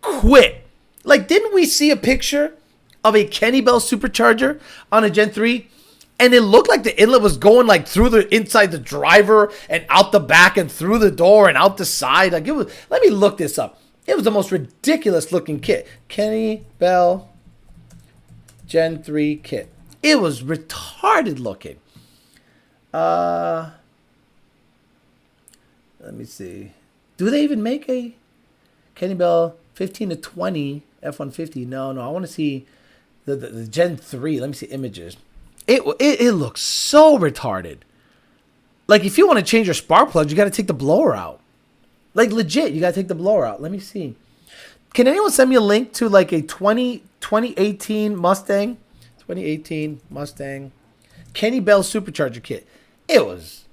quit. Like, didn't we see a picture of a Kenny Bell supercharger on a Gen 3? And it looked like the inlet was going like through the inside the driver and out the back and through the door and out the side. Like it was, let me look this up. It was the most ridiculous looking kit. Kenny Bell Gen 3 kit. It was retarded looking. Let me see. Do they even make a Kenny Bell 15 to 20 F-150? No. I want to see the Gen 3. Let me see images. It looks so retarded. Like, if you want to change your spark plugs, you got to take the blower out. Like, legit, you got to take the blower out. Let me see. Can anyone send me a link to, like, a 2018 Mustang? 2018 Mustang. Kenny Bell supercharger kit. It was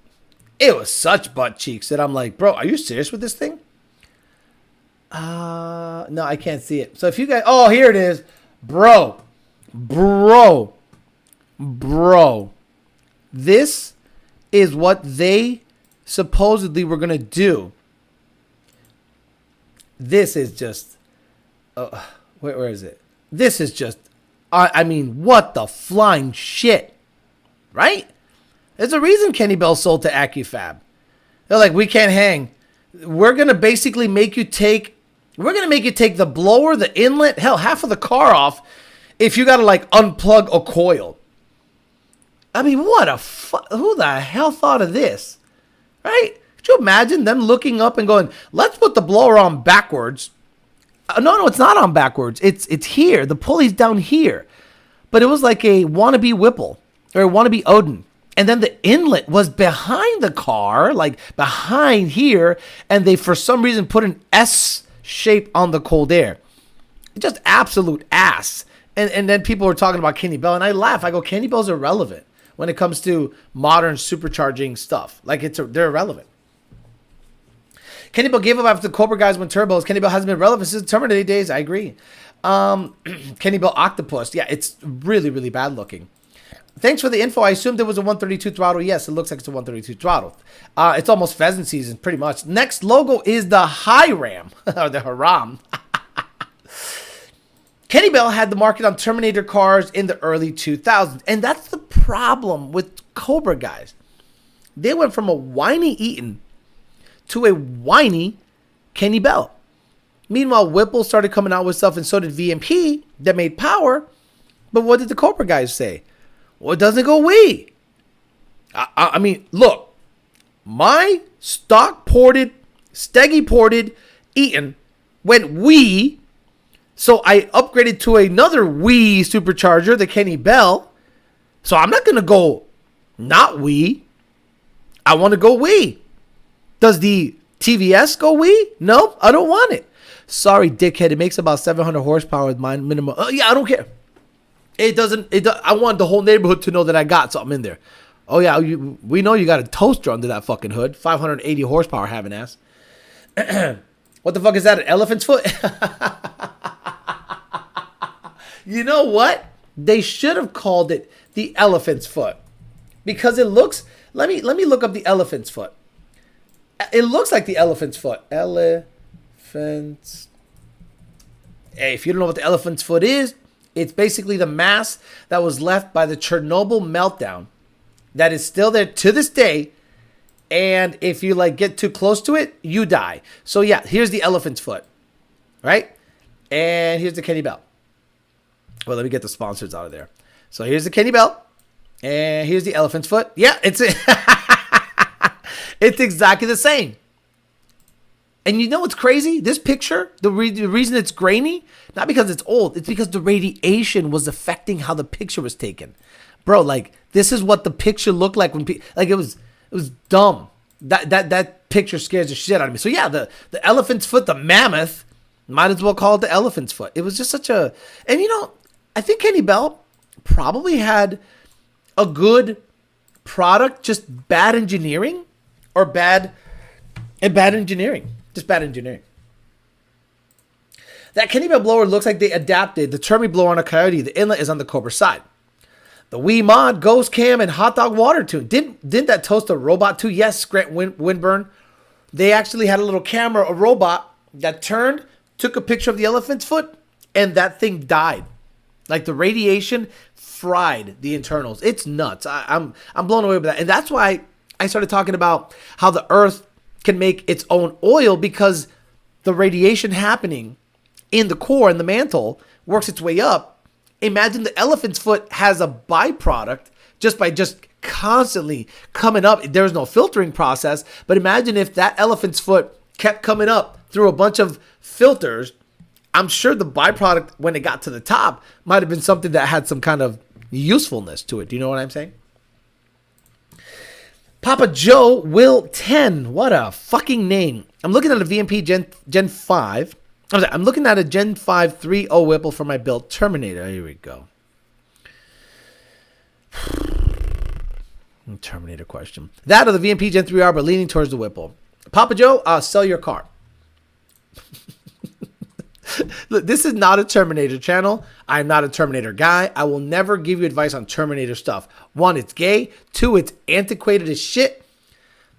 such butt cheeks that I'm like, bro, are you serious with this thing? No, I can't see it. So if you guys, oh, here it is. Bro. This is what they supposedly were going to do. This is just, where is it? This is just, I mean, what the flying shit, right? There's a reason Kenny Bell sold to AccuFab. They're like, we can't hang. We're going to basically make you take the blower, the inlet, hell, half of the car off if you got to like unplug a coil. I mean, who the hell thought of this, right? Could you imagine them looking up and going, let's put the blower on backwards. No, it's not on backwards. It's here. The pulley's down here. But it was like a wannabe Whipple or a wannabe Odin. And then the inlet was behind the car, like behind here. And they, for some reason, put an S shape on the cold air. Just absolute ass. And then people were talking about Kenny Bell. And I laugh. I go, Kenny Bell's irrelevant when it comes to modern supercharging stuff. Like, they're irrelevant. Kenny Bell gave up after the Cobra guys went turbos. Kenny Bell hasn't been relevant since the Terminator days. I agree. Kenny Bell Octopus. Yeah, it's really, really bad looking. Thanks for the info. I assumed it was a 132 throttle. Yes, it looks like it's a 132 throttle. It's almost pheasant season, pretty much. Next logo is the Hiram, or the Haram. Kenny Bell had the market on Terminator cars in the early 2000s. And that's the problem with Cobra, guys. They went from a whiny Eaton to a whiny Kenny Bell. Meanwhile, Whipple started coming out with stuff, and so did VMP that made power. But what did the Cobra guys say? Well, it doesn't go wee. I mean, look, my stock ported, Steggy ported Eaton went wee, so I upgraded to another wee supercharger, the Kenny Bell. So I'm not gonna go not wee. I want to go wee. Does the TVS go wee? No, I don't want it. Sorry, dickhead. It makes about 700 horsepower with mine minimum. Yeah, I don't care. It doesn't. I want the whole neighborhood to know that I got something in there. Oh yeah, we know you got a toaster under that fucking hood. 580 horsepower, having ass. What the fuck is that? An elephant's foot? You know what? They should have called it the elephant's foot because it looks. Let me look up the elephant's foot. It looks like the elephant's foot. Elephant's. Hey, if you don't know what the elephant's foot is. It's basically the mass that was left by the Chernobyl meltdown that is still there to this day. And if you get too close to it, you die. So yeah, here's the elephant's foot, right? And here's the Kenny Bell. Well, let me get the sponsors out of there. So here's the Kenny Bell, and here's the elephant's foot. Yeah, it's it's exactly the same. And you know what's crazy? This picture, the reason it's grainy, not because it's old, it's because the radiation was affecting how the picture was taken. Bro, this is what the picture looked like when it was dumb. That picture scares the shit out of me. So yeah, the elephant's foot, the mammoth, might as well call it the elephant's foot. It was just such a, and I think Kenny Bell probably had a good product, just bad engineering or bad engineering. Just bad engineering. That Kenny Bell blower looks like they adapted the Termi blower on a Coyote. The inlet is on the Cobra side. The Wii Mod, Ghost Cam, and Hot Dog Water Tune. Didn't that toast a robot too? Yes, Grant Winburn. They actually had a little camera, a robot that turned, took a picture of the elephant's foot, and that thing died. The radiation fried the internals. It's nuts. I'm blown away by that. And that's why I started talking about how the Earth can make its own oil, because the radiation happening in the core and the mantle works its way up. Imagine the elephant's foot has a byproduct just by constantly coming up. There's no filtering process, but imagine if that elephant's foot kept coming up through a bunch of filters. I'm sure the byproduct when it got to the top might have been something that had some kind of usefulness to it. Do you know what I'm saying? Papa Joe Will 10. What a fucking name. I'm looking at a VMP Gen 5. I'm looking at a Gen 5 3.0 Whipple for my build Terminator. Here we go. Terminator question. That or the VMP Gen 3R, but leaning towards the Whipple. Papa Joe, sell your car. Look, this is not a Terminator channel. I'm not a Terminator guy. I will never give you advice on Terminator stuff. 1, it's gay. 2, it's antiquated as shit.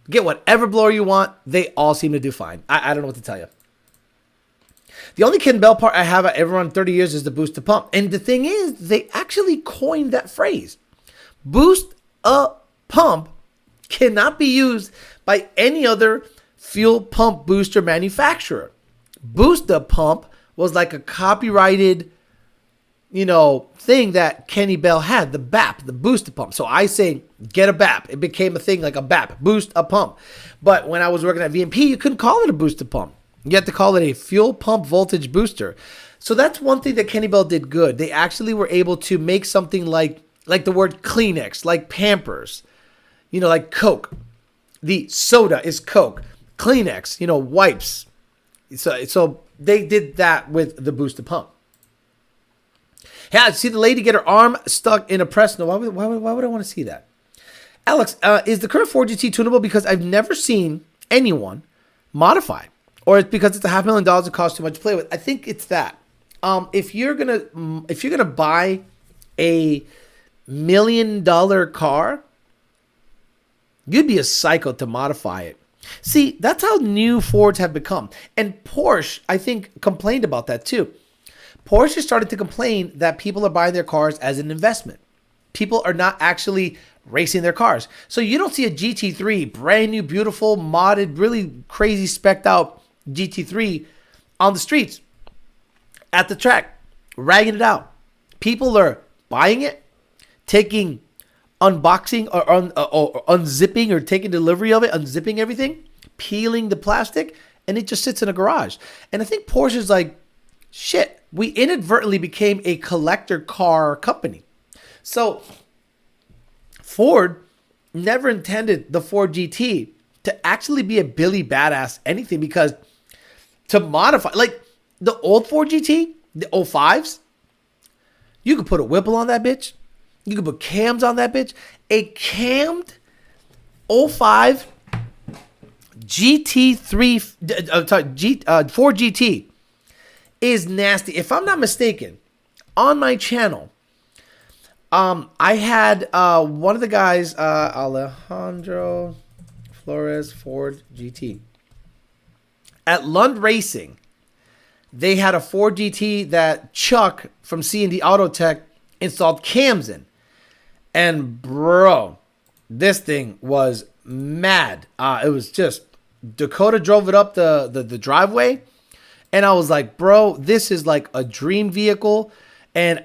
Get whatever blower you want. They all seem to do fine. I don't know what to tell you. The only Ken Bell part I have I ever run 30 years is the boost to pump. And the thing is, they actually coined that phrase. Boost a pump cannot be used by any other fuel pump booster manufacturer. Boost a pump was like a copyrighted, thing that Kenny Bell had, the BAP, the booster pump. So I say, get a BAP. It became a thing like a BAP, boost a pump. But when I was working at VMP, you couldn't call it a booster pump. You had to call it a fuel pump voltage booster. So that's one thing that Kenny Bell did good. They actually were able to make something like the word Kleenex, like Pampers, like Coke. The soda is Coke. Kleenex, wipes. So they did that with the booster pump. Yeah, see the lady get her arm stuck in a press. No, why would I want to see that? Alex, is the current 4GT tunable? Because I've never seen anyone modify, or it's because it's $500,000 it costs too much to play with. I think it's that. If you're gonna buy a million car, you'd be a psycho to modify it. See, that's how new Fords have become. And Porsche, I think, complained about that too. Porsche started to complain that people are buying their cars as an investment. People are not actually racing their cars. So you don't see a GT3, brand new, beautiful, modded, really crazy specced out GT3 on the streets, at the track, ragging it out. People are buying it, taking unboxing or unzipping or taking delivery of it, unzipping everything, peeling the plastic, and it just sits in a garage. And I think Porsche is like, shit, we inadvertently became a collector car company. So Ford never intended the Ford GT to actually be a Billy Badass anything, because to modify, like the old Ford GT, the 05s, you could put a Whipple on that bitch. You could put cams on that bitch. A cammed 05 GT3, Ford GT is nasty. If I'm not mistaken, on my channel, I had one of the guys, Alejandro Flores Ford GT. At Lund Racing, they had a Ford GT that Chuck from C&D Auto Tech installed cams in. And bro, this thing was mad. It was just, Dakota drove it up the driveway, and I was like, bro, this is like a dream vehicle. And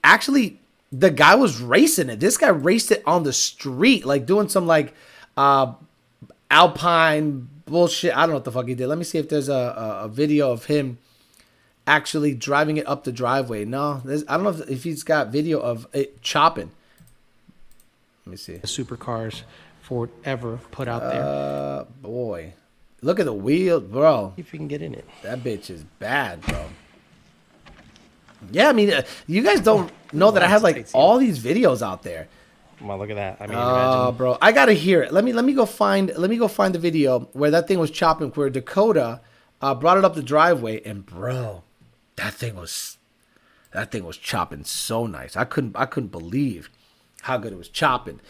actually, the guy was racing it. This guy raced it on the street, like doing some like Alpine bullshit. I don't know what the fuck he did. Let me see if there's a video of him actually driving it up the driveway. No, I don't know if he's got video of it chopping. Let me see. The supercars Ford ever put out there. Boy, look at the wheel, bro. See if you can get in it. That bitch is bad, bro. Yeah, I mean, you guys don't know that I have like all these videos out there. Come on, look at that. I mean, imagine. Bro, I gotta hear it. Let me go find the video where that thing was chopping, where Dakota brought it up the driveway, and bro, that thing was chopping so nice. I couldn't believe how good it was chopping.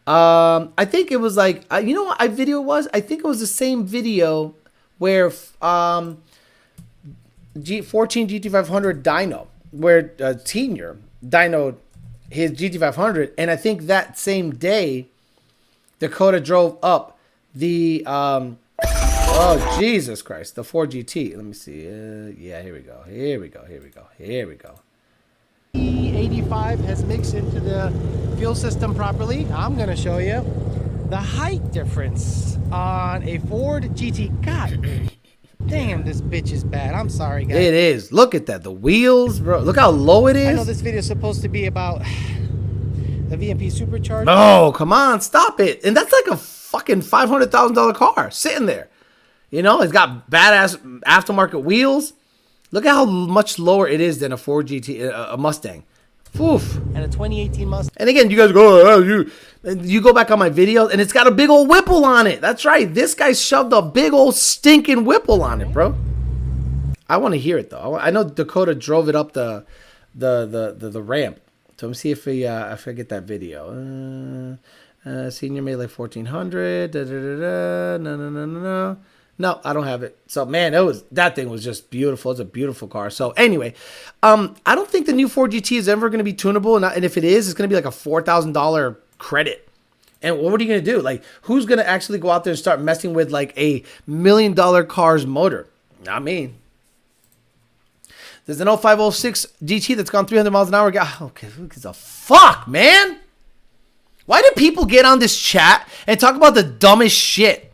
I think it was like, you know what video it was? I think it was the same video where 14 GT500 dyno, where Senior dynoed his GT500, and I think that same day Dakota drove up the oh Jesus Christ, the Ford GT. Let me see. Yeah, here we go. E85 has mixed into the fuel system properly. I'm going to show you the height difference on a Ford GT. God damn, this bitch is bad. I'm sorry, guys. It is. Look at that. The wheels, bro. Look how low it is. I know this video is supposed to be about the VMP supercharger. Oh, come on. Stop it. And that's like a fucking $500,000 car sitting there. You know, it's got badass aftermarket wheels. Look at how much lower it is than a Ford GT, a Mustang. Oof. And a 2018 Mustang. And again, you guys go, oh, you go back on my videos, and it's got a big old Whipple on it. That's right. This guy shoved a big old stinking Whipple on it, bro. I want to hear it though. I know Dakota drove it up the ramp. So let me see if I get that video. Senior made like 1400. No, I don't have it. So man, that thing was just beautiful. It's a beautiful car. So anyway, I don't think the new Ford GT is ever going to be tunable, and if it is, it's going to be like a $4,000 credit. And what are you going to do? Like, who's going to actually go out there and start messing with like a $1 million car's motor? Not me. There's an 0506 GT that's gone 300 miles an hour. Okay, who gives a fuck, man? Why do people get on this chat and talk about the dumbest shit?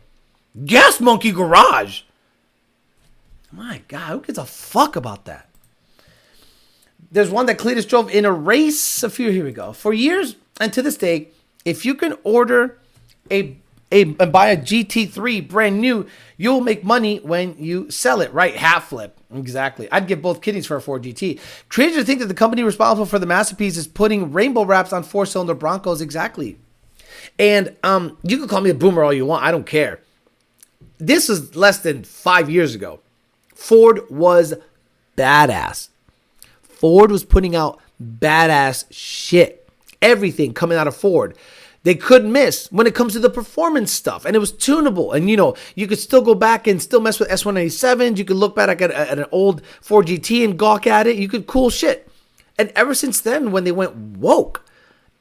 Gas Monkey Garage. My God, who gives a fuck about that? There's one that Cletus drove in a race here we go. For years and to this day, if you can order and buy a GT3 brand new, you'll make money when you sell it, right? Half flip. Exactly. I'd give both kidneys for a Ford GT. Crazy to think that the company responsible for the masterpiece is putting rainbow wraps on 4-cylinder Broncos. Exactly. And you can call me a boomer all you want. I don't care. This is less than 5 years ago. Ford was badass. Ford was putting out badass shit. Everything coming out of Ford. They couldn't miss when it comes to the performance stuff. And it was tunable. And, you could still go back and still mess with S197s. You could look back at an old Ford GT and gawk at it. You could cool shit. And ever since then, when they went woke,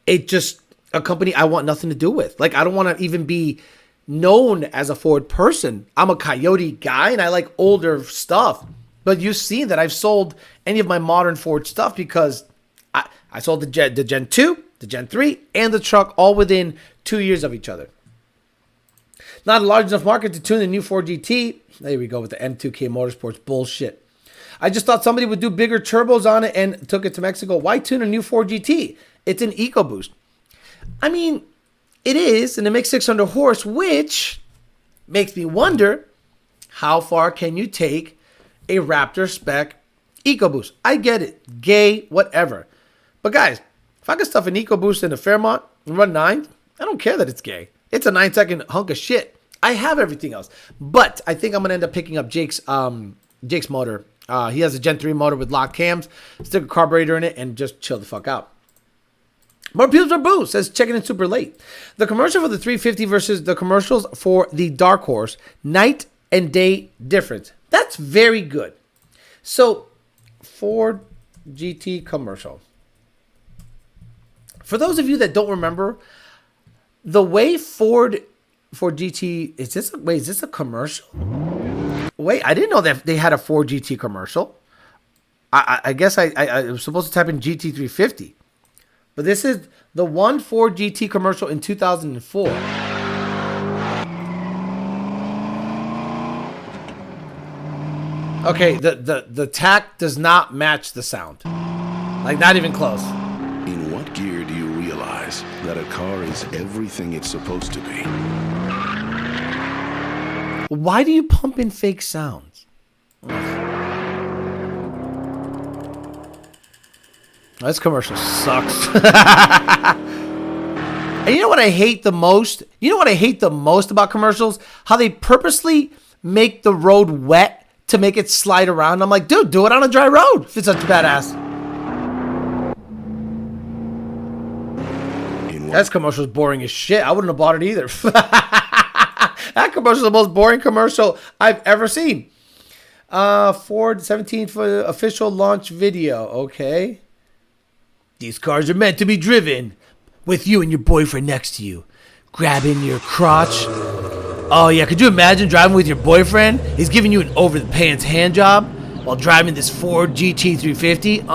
it just a company I want nothing to do with. Like, I don't want to even be known as a Ford person. I'm a Coyote guy and I like older stuff. But you've seen that I've sold any of my modern Ford stuff because I sold the Gen 2, the Gen 3, and the truck all within 2 years of each other. Not a large enough market to tune the new Ford GT. There we go with the M2K Motorsports bullshit. I just thought somebody would do bigger turbos on it and took it to Mexico. Why tune a new Ford GT? It's an EcoBoost. I mean, it is, and it makes 600 horse, which makes me wonder, how far can you take a Raptor spec EcoBoost? I get it. Gay, whatever. But guys, if I could stuff an EcoBoost in a Fairmont and run 9, I don't care that it's gay. It's a 9-second hunk of shit. I have everything else. But I think I'm going to end up picking up Jake's motor. He has a Gen 3 motor with locked cams, stick a carburetor in it, and just chill the fuck out. More Peeps or Boo says, checking in super late. The commercial for the 350 versus the commercials for the Dark Horse, night and day difference. That's very good. So, Ford GT commercial. For those of you that don't remember, the way Ford GT, is this a commercial? Wait, I didn't know that they had a Ford GT commercial. I guess I was supposed to type in GT350. But this is the one Ford GT commercial in 2004. Okay, the tack does not match the sound. Like, not even close. In what gear do you realize that a car is everything it's supposed to be? Why do you pump in fake sounds? This commercial sucks. And you know what I hate the most? You know what I hate the most about commercials? How they purposely make the road wet to make it slide around. I'm like, dude, do it on a dry road if it's such a badass. That commercial is boring as shit. I wouldn't have bought it either. That commercial is the most boring commercial I've ever seen. Ford 17th official launch video. Okay. These cars are meant to be driven with you and your boyfriend next to you, grabbing your crotch. Oh yeah, could you imagine driving with your boyfriend? He's giving you an over-the-pants hand job while driving this Ford GT350.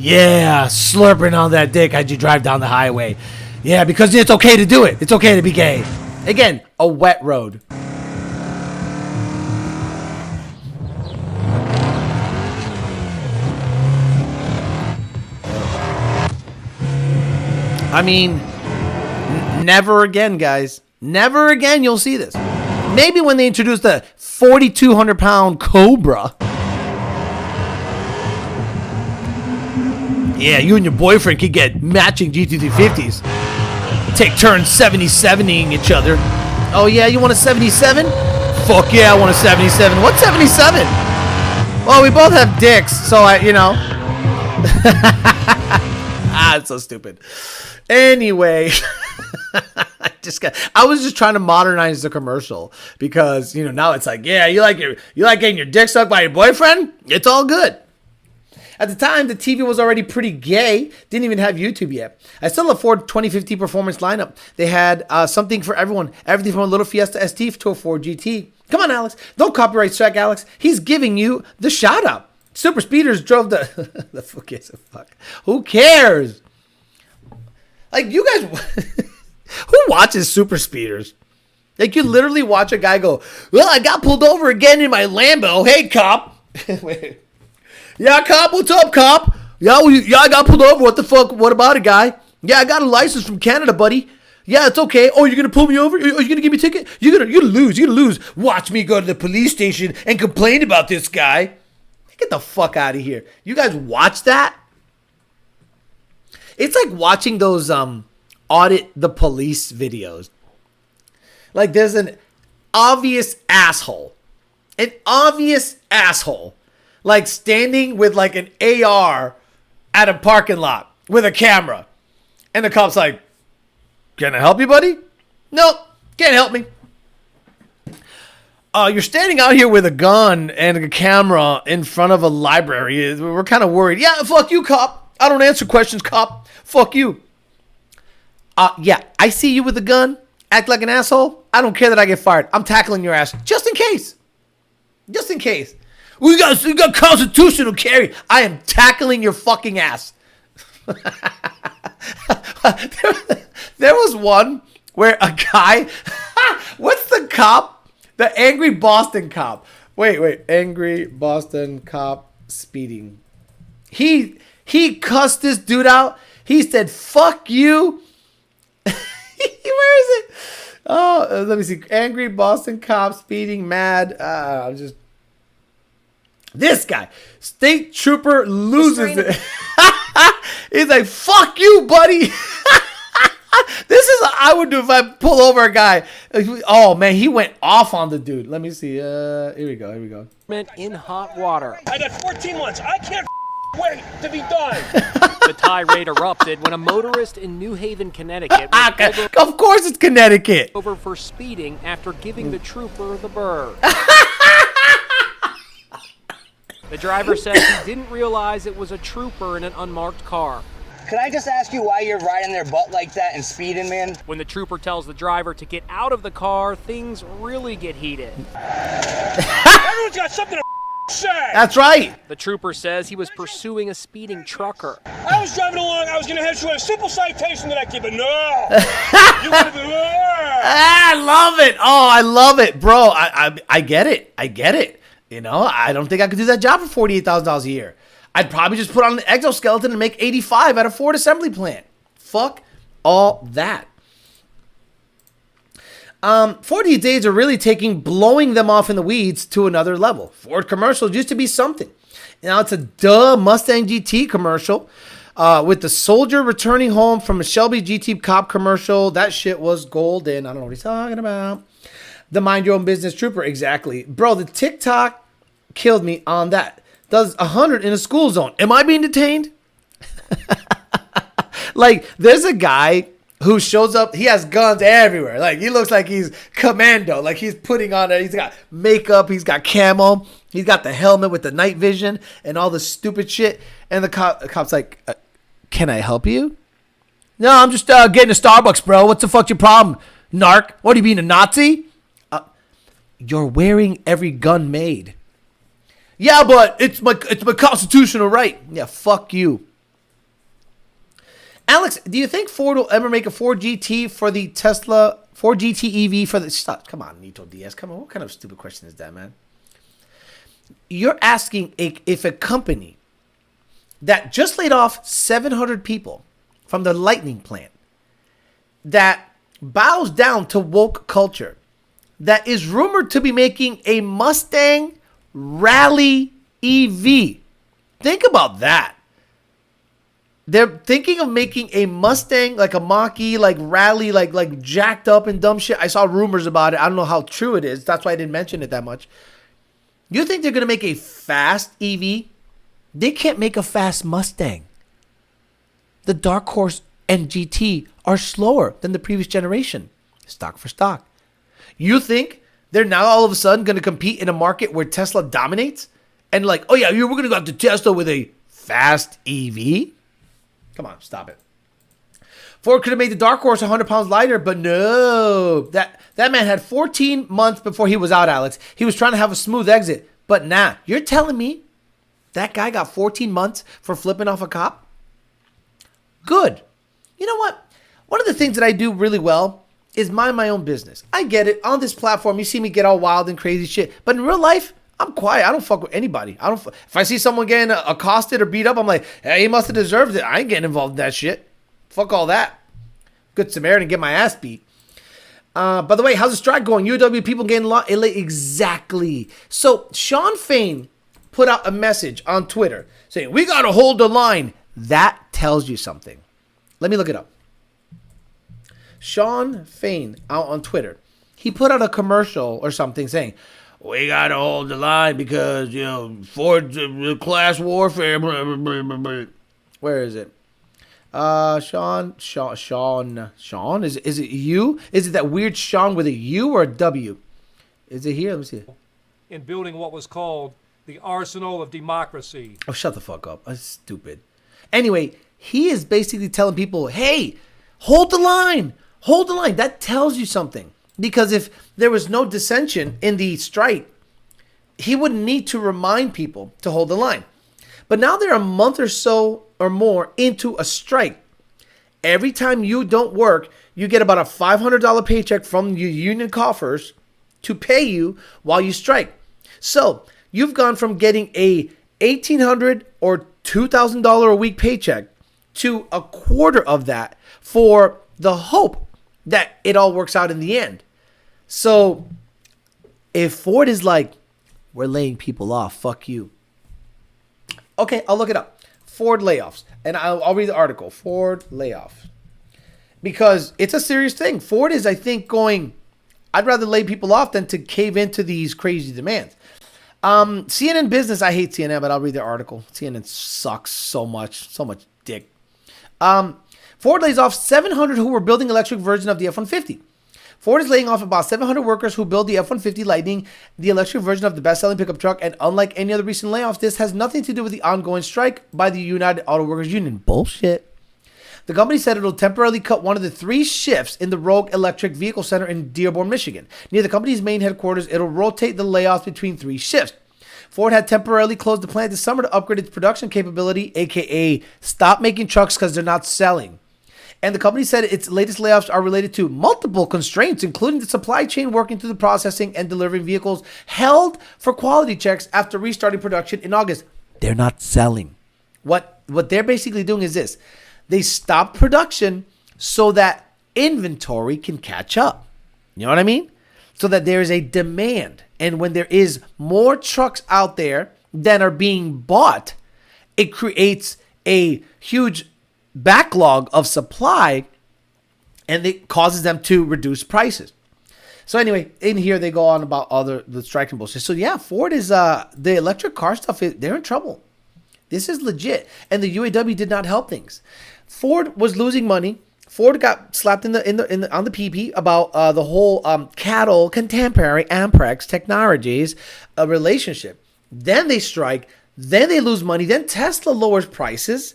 Yeah, slurping on that dick as you drive down the highway. Yeah, because it's okay to do it. It's okay to be gay. Again, a wet road. I mean, never again, guys. Never again you'll see this. Maybe when they introduce the 4,200-pound Cobra. Yeah, you and your boyfriend could get matching GT350s. Take turns 77ing each other. Oh yeah, you want a 77? Fuck yeah, I want a 77. What's 77? Well, we both have dicks, so it's so stupid. Anyway, I was just trying to modernize the commercial because, now it's like, yeah, you like getting your dick sucked by your boyfriend? It's all good. At the time, the TV was already pretty gay. Didn't even have YouTube yet. I still love Ford 2050 performance lineup. They had something for everyone. Everything from a little Fiesta ST to a Ford GT. Come on, Alex. Don't copyright strike, Alex. He's giving you the shout out. Super speeders drove the... the fuck gives a fuck? Who cares? Like, you guys... Who watches super speeders? Like, you literally watch a guy go, well, I got pulled over again in my Lambo. Hey, cop. Wait. Yeah, cop, what's up, cop? Yeah, I got pulled over. What the fuck? What about it, guy? Yeah, I got a license from Canada, buddy. Yeah, it's okay. Oh, you're going to pull me over? Are you going to give me a ticket? You're going to lose. Watch me go to the police station and complain about this guy. Get the fuck out of here. You guys watch that? It's like watching those audit the police videos. Like, there's an obvious asshole. Like standing with like an AR at a parking lot with a camera. And the cop's like, can I help you, buddy? Nope, can't help me. You're standing out here with a gun and a camera in front of a library. We're kind of worried. Yeah, fuck you, cop. I don't answer questions, cop. Fuck you. Yeah, I see you with a gun. Act like an asshole. I don't care that I get fired. I'm tackling your ass just in case. Just in case. We got constitutional carry. I am tackling your fucking ass. There was one where a guy. What's the cop? The angry Boston cop. Wait. Angry Boston cop speeding. He cussed this dude out. He said, fuck you. Where is it? Oh, let me see. Angry Boston cop speeding mad. This guy. State trooper loses it. He's like, fuck you, buddy. This is what I would do if I pull over a guy. Oh, man, he went off on the dude. Let me see. Here we go. In hot water. I got 14 months. I can't wait to be done. The tirade erupted when a motorist in New Haven, Connecticut was pulled of course it's Connecticut. over for speeding after giving the trooper the bird. The driver said he didn't realize it was a trooper in an unmarked car. Can I just ask you why you're riding their butt like that and speeding, man? When the trooper tells the driver to get out of the car, things really get heated. Everyone's got something to say. That's right. The trooper says he was pursuing a speeding trucker. I was driving along. I was going to head to a simple citation that I give, but no. You would have been. I love it. Oh, I love it, bro. I get it. I get it. You know, I don't think I could do that job for $48,000 a year. I'd probably just put on an exoskeleton and make 85 at a Ford assembly plant. Fuck all that. Ford these days are really taking blowing them off in the weeds to another level. Ford commercials used to be something. Now it's a Mustang GT commercial with the soldier returning home from a Shelby GT cop commercial. That shit was golden. I don't know what he's talking about. The mind your own business trooper. Exactly. Bro, the TikTok killed me on that. Does 100 in a school zone. Am I being detained? Like, there's a guy who shows up. He has guns everywhere. Like, he looks like he's commando. Like, he's putting on he's got makeup. He's got camo. He's got the helmet with the night vision and all the stupid shit. And the cop's like, can I help you? No, I'm just getting a Starbucks, bro. What's the fuck your problem, narc? What, are you being a Nazi? You're wearing every gun made. Yeah, but it's my constitutional right. Yeah, fuck you. Alex, do you think Ford will ever make a Ford GT for the Tesla, Ford GT EV for the... Stop. Come on, Nito Diaz. Come on, what kind of stupid question is that, man? You're asking if a company that just laid off 700 people from the Lightning plant, that bows down to woke culture, that is rumored to be making a Mustang Rally EV. Think about that. They're thinking of making a Mustang, like a Mach-E, like Rally, like jacked up and dumb shit. I saw rumors about it. I don't know how true it is. That's why I didn't mention it that much. You think they're going to make a fast EV? They can't make a fast Mustang. The Dark Horse and GT are slower than the previous generation. Stock for stock. You think they're now all of a sudden going to compete in a market where Tesla dominates? And like, oh yeah, we're going to go to Tesla with a fast EV? Come on, stop it. Ford could have made the Dark Horse 100 pounds lighter, but no. That man had 14 months before he was out, Alex. He was trying to have a smooth exit. But nah, you're telling me that guy got 14 months for flipping off a cop? Good. You know what? One of the things that I do really well is mind my own business. I get it. On this platform, you see me get all wild and crazy shit. But in real life, I'm quiet. I don't fuck with anybody. If I see someone getting accosted or beat up, I'm like, hey, he must have deserved it. I ain't getting involved in that shit. Fuck all that. Good Samaritan, get my ass beat. By the way, how's the strike going? UW people getting lost. Exactly. So Sean Fain put out a message on Twitter saying, we got to hold the line. That tells you something. Let me look it up. Sean Fain out on Twitter. He put out a commercial or something saying, we got to hold the line because, Ford's class warfare. Blah, blah, blah, blah. Where is it? Sean. Is it you? Is it that weird Sean with a U or a W? Is it here? Let me see. In building what was called the arsenal of democracy. Oh, shut the fuck up. That's stupid. Anyway, he is basically telling people, hey, hold the line. Hold the line. That tells you something. Because if there was no dissension in the strike, he wouldn't need to remind people to hold the line. But now they're a month or so or more into a strike. Every time you don't work, you get about a $500 paycheck from your union coffers to pay you while you strike. So you've gone from getting a $1,800 or $2,000 a week paycheck to a quarter of that for the hope that it all works out in the end. So if Ford is like, we're laying people off, fuck you. Okay, I'll look it up. Ford layoffs. And I'll read the article. Ford layoffs. Because it's a serious thing. Ford is, I think, going, I'd rather lay people off than to cave into these crazy demands. CNN Business, I hate CNN, but I'll read their article. CNN sucks so much dick. Ford lays off 700 who were building electric version of the F-150. Ford is laying off about 700 workers who build the F-150 Lightning, the electric version of the best-selling pickup truck, and unlike any other recent layoffs, this has nothing to do with the ongoing strike by the United Auto Workers Union. Bullshit. The company said it'll temporarily cut one of the 3 shifts in the Rogue Electric Vehicle Center in Dearborn, Michigan. Near the company's main headquarters, it'll rotate the layoffs between 3 shifts. Ford had temporarily closed the plant this summer to upgrade its production capability, aka stop making trucks because they're not selling. And the company said its latest layoffs are related to multiple constraints, including the supply chain working through the processing and delivering vehicles held for quality checks after restarting production in August. They're not selling. What they're basically doing is this. They stop production so that inventory can catch up. You know what I mean? So that there is a demand. And when there is more trucks out there than are being bought, it creates a huge backlog of supply and it causes them to reduce prices. So anyway, in here they go on about the strike and bullshit. So yeah, Ford is the electric car stuff, they're in trouble. This is legit. And the UAW did not help things. Ford was losing money. Ford got slapped on the PP about the whole cattle contemporary Amprex Technologies relationship. Then they strike. Then they lose money. Then Tesla lowers prices.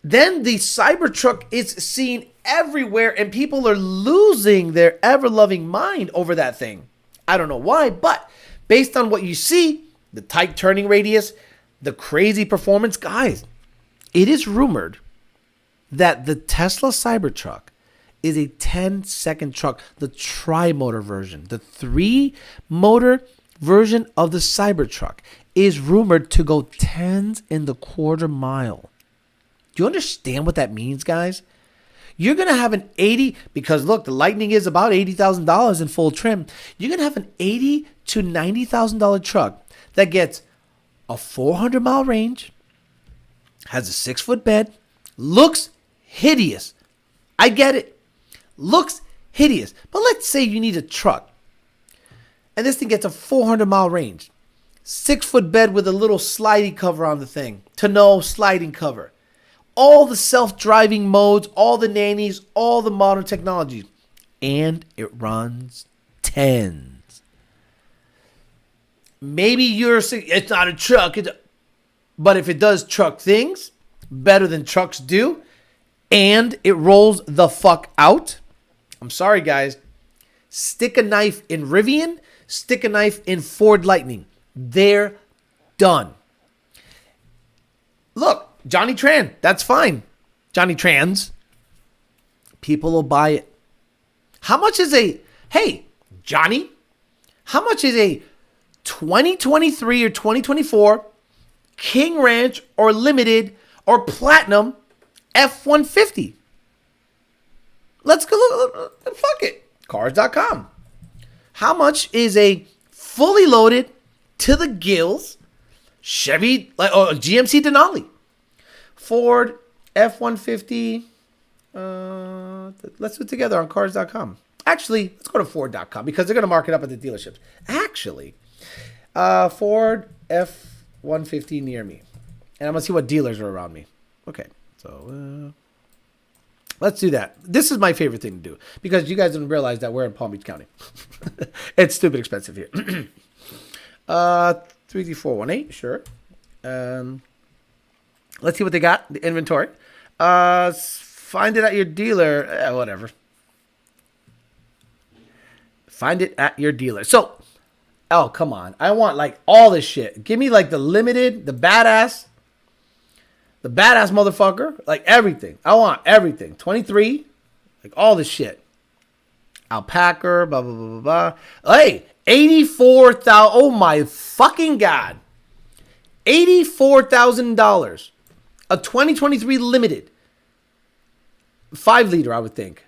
Then the Cybertruck is seen everywhere, and people are losing their ever-loving mind over that thing. I don't know why, but based on what you see, the tight turning radius, the crazy performance, guys, it is rumored that the Tesla Cybertruck is a 10-second truck, the tri-motor version. The 3-motor version of the Cybertruck is rumored to go 10s in the quarter mile. Do you understand what that means, guys? You're going to have an 80, because look, the Lightning is about $80,000 in full trim. You're going to have an $80,000 to $90,000 truck that gets a 400-mile range, has a 6-foot bed, looks hideous. I get it. Looks hideous. But let's say you need a truck, and this thing gets a 400-mile range, 6-foot bed with a little sliding cover on the thing, to no sliding cover. All the self-driving modes, all the nannies, all the modern technology. And it runs 10s. Maybe you're saying it's not a truck. But if it does truck things better than trucks do, and it rolls the fuck out, I'm sorry, guys. Stick a knife in Rivian. Stick a knife in Ford Lightning. They're done. Look. Johnny Tran, that's fine. Johnny Trans. People will buy it. How much is hey, Johnny, how much is a 2023 or 2024 King Ranch or Limited or Platinum F-150? Let's go look. Fuck it. Cars.com. How much is a fully loaded to the gills Chevy, GMC Denali? Ford F-150. Let's do it together on cars.com. Actually, let's go to Ford.com because they're going to mark it up at the dealerships. Actually, Ford F-150 near me. And I'm going to see what dealers are around me. Okay, so let's do that. This is my favorite thing to do because you guys didn't realize that we're in Palm Beach County. It's stupid expensive here. 33418, sure. Let's see what they got. The inventory. Find it at your dealer. Whatever. Find it at your dealer. So, oh, come on. I want like all this shit. Give me like the limited, the badass motherfucker. Like everything. I want everything. 23. Like all this shit. Alpaca, blah, blah, blah, blah, blah. Hey, 84,000. Oh my fucking God. $84,000. A 2023 limited. 5 liter, I would think.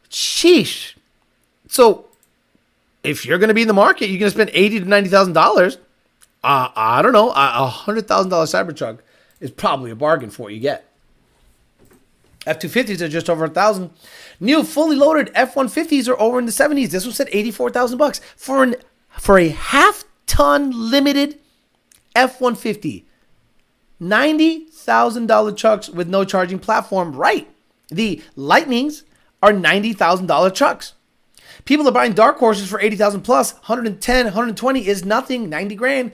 Sheesh. So, if you're going to be in the market, you're going to spend $80,000 to $90,000. I don't know. A $100,000 Cybertruck is probably a bargain for what you get. F-250s are just over $1,000. New fully loaded F-150s are over in the 70s. This was at $84,000 for a half-ton limited F-150. $90,000 trucks with no charging platform. Right. The Lightnings are $90,000 trucks. People are buying dark horses for 80,000 plus. 110, 120 is nothing. 90 grand.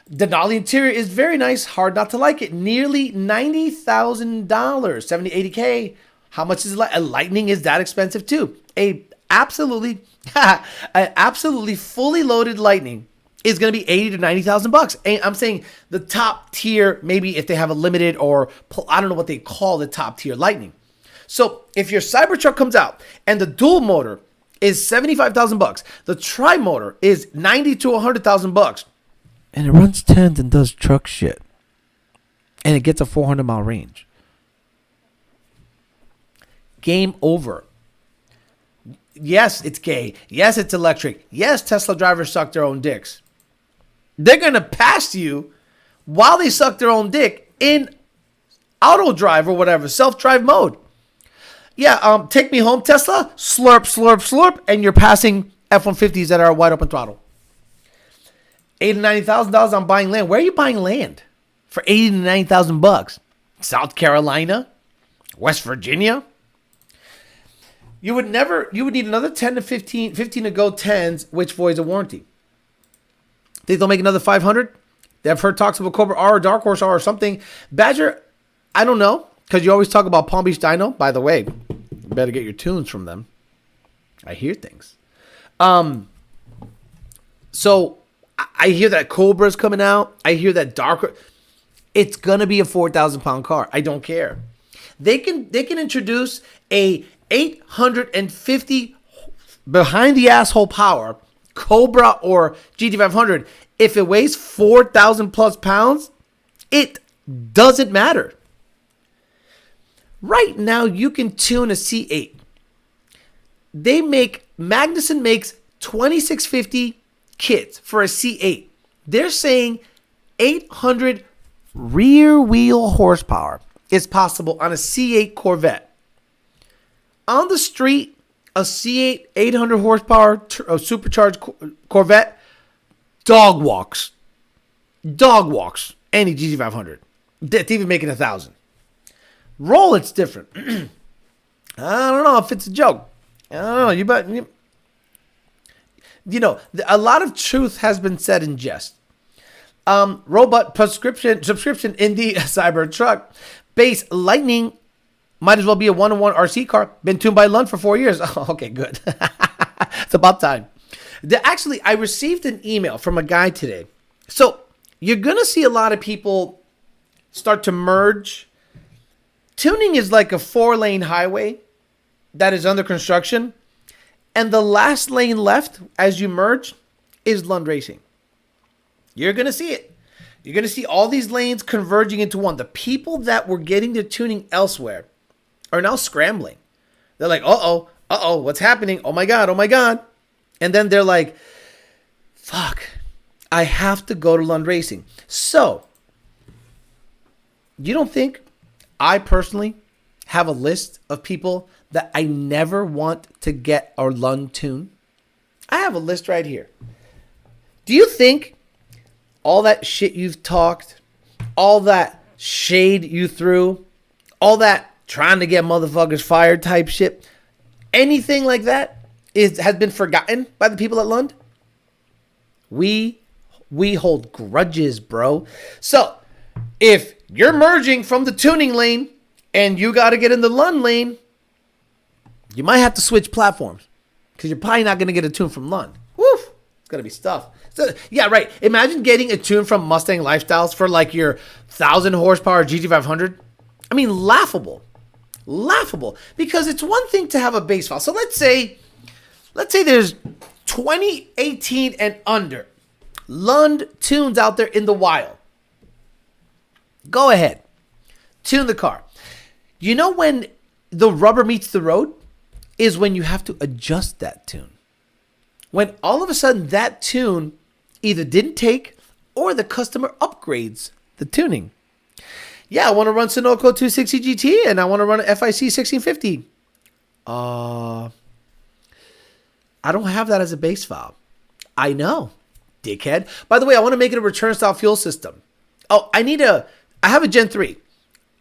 Denali interior is very nice. Hard not to like it. Nearly $90,000. 70, 80K. How much is a Lightning is that expensive too? A absolutely fully loaded Lightning is going to be 80 to 90,000 bucks. And I'm saying the top tier, maybe if they have a limited or I don't know what they call the top tier Lightning. So if your Cybertruck comes out and the dual motor is 75,000 bucks, the tri motor is 90 to 100,000 bucks, and it runs 10s and does truck shit, and it gets a 400-mile range. Game over. Yes, it's gay. Yes, it's electric. Yes, Tesla drivers suck their own dicks. They're going to pass you while they suck their own dick in auto drive or whatever, self-drive mode. Yeah, take me home, Tesla. Slurp, slurp, slurp. And you're passing F-150s that are wide open throttle. $80,000 to $90,000 on buying land. Where are you buying land for $80,000 to $90,000? South Carolina? West Virginia? You would need another 10 to 15 to go 10s, which voids a warranty. Think they'll make another 500? They've heard talks of a Cobra R, Dark Horse R, or something. Badger, I don't know, because you always talk about Palm Beach Dyno. By the way, you better get your tunes from them. I hear things. So I hear that Cobra's coming out. I hear that Dark. It's gonna be a 4,000-pound car. I don't care. They can introduce a 850 behind the asshole power Cobra or GT500. If it weighs 4,000 plus pounds, it doesn't matter. Right now, you can tune a C8. Magnuson makes 2650 kits for a C8. They're saying 800 rear wheel horsepower is possible on a C8 Corvette. On the street, a C8 800 horsepower supercharged Corvette dog walks any GT500. It's even making 1,000. Roll, it's different. I don't know if it's a joke. I don't know. A lot of truth has been said in jest. Robot subscription in the Cybertruck. Base Lightning might as well be a one-on-one RC car. Been tuned by Lund for 4 years. Oh, okay, good. It's about time. Actually, I received an email from a guy today. So you're going to see a lot of people start to merge. Tuning is like a 4-lane highway that is under construction. And the last lane left as you merge is Lund Racing. You're going to see it. You're going to see all these lanes converging into one. The people that were getting their tuning elsewhere are now scrambling. They're like, uh-oh, what's happening? Oh my God. And then they're like, fuck, I have to go to Lund Racing. So, you don't think I personally have a list of people that I never want to get our Lund tune? I have a list right here. Do you think all that shit you've talked, all that shade you through, all that trying to get motherfuckers fired type shit, anything like that has been forgotten by the people at Lund. We hold grudges, bro. So if you're merging from the tuning lane and you got to get in the Lund lane, you might have to switch platforms because you're probably not going to get a tune from Lund. Woof, it's going to be stuff. So, yeah, right. Imagine getting a tune from Mustang Lifestyles for like your 1,000 horsepower GT500. I mean, laughable. Laughable. Because it's one thing to have a bass file. So let's say there's 2018 and under Lund tunes out there in the wild. Go ahead. Tune the car. You know when the rubber meets the road is when you have to adjust that tune. When all of a sudden that tune either didn't take or the customer upgrades the tuning. Yeah, I want to run Sunoco 260 GT and I want to run an FIC 1650. I don't have that as a base file. I know, dickhead. By the way, I want to make it a return style fuel system. Oh, I have a Gen 3.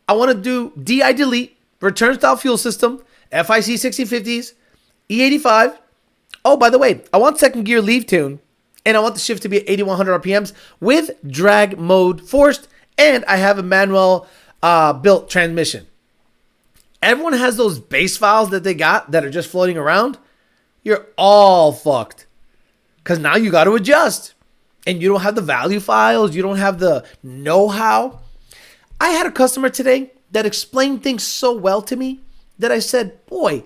I want to do DI delete, return style fuel system, FIC 1650s, E85. Oh, by the way, I want second gear leave tune, and I want the shift to be at 8,100 RPMs with drag mode forced, and I have a manual built transmission. Everyone has those base files that they got that are just floating around. You're all fucked because now you got to adjust, and you don't have the value files. You don't have the know-how. I had a customer today that explained things so well to me that I said, boy,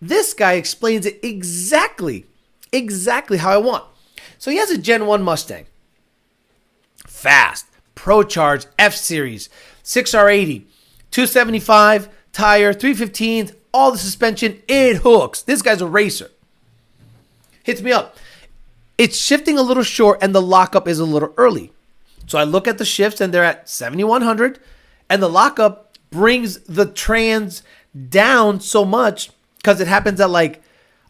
this guy explains it exactly how I want. So he has a Gen 1 Mustang. Fast, Pro Charge, F-Series, 6R80, 275 tire, 315s, all the suspension, it hooks. This guy's a racer. Hits me up. It's shifting a little short and the lockup is a little early. So I look at the shifts and they're at 7,100 and the lockup brings the trans down so much because it happens at like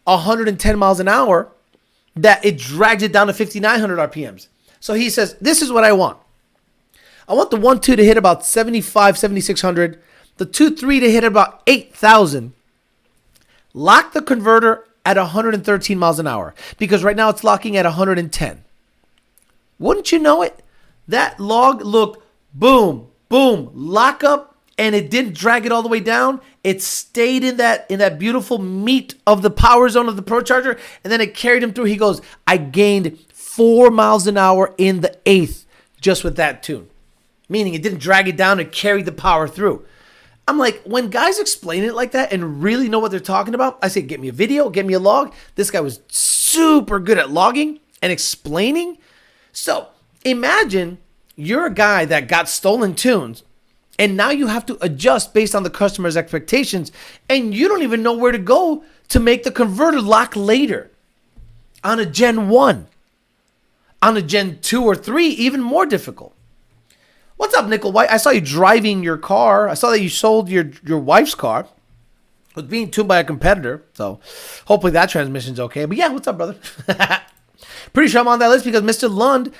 110 miles an hour that it drags it down to 5,900 RPMs. So he says, this is what I want. I want the 1.2 to hit about 7,600, the 2.3 to hit about 8,000. Lock the converter at 113 miles an hour because right now it's locking at 110. Wouldn't you know it? That log looked boom, boom, lock up, and it didn't drag it all the way down. It stayed in that beautiful meat of the power zone of the Pro Charger, and then it carried him through. He goes, I gained 4 miles an hour in the 8th just with that tune. Meaning it didn't drag it down, it carried the power through. I'm like, when guys explain it like that and really know what they're talking about, I say, get me a video, get me a log. This guy was super good at logging and explaining. So imagine you're a guy that got stolen tunes and now you have to adjust based on the customer's expectations and you don't even know where to go to make the converter lock later on a Gen 1. On a Gen 2 or 3, even more difficult. What's up, Nickel White? I saw you driving your car. I saw that you sold your wife's car. It was being tuned by a competitor, so hopefully that transmission's okay. But yeah, what's up, brother? Pretty sure I'm on that list because Mr. Lund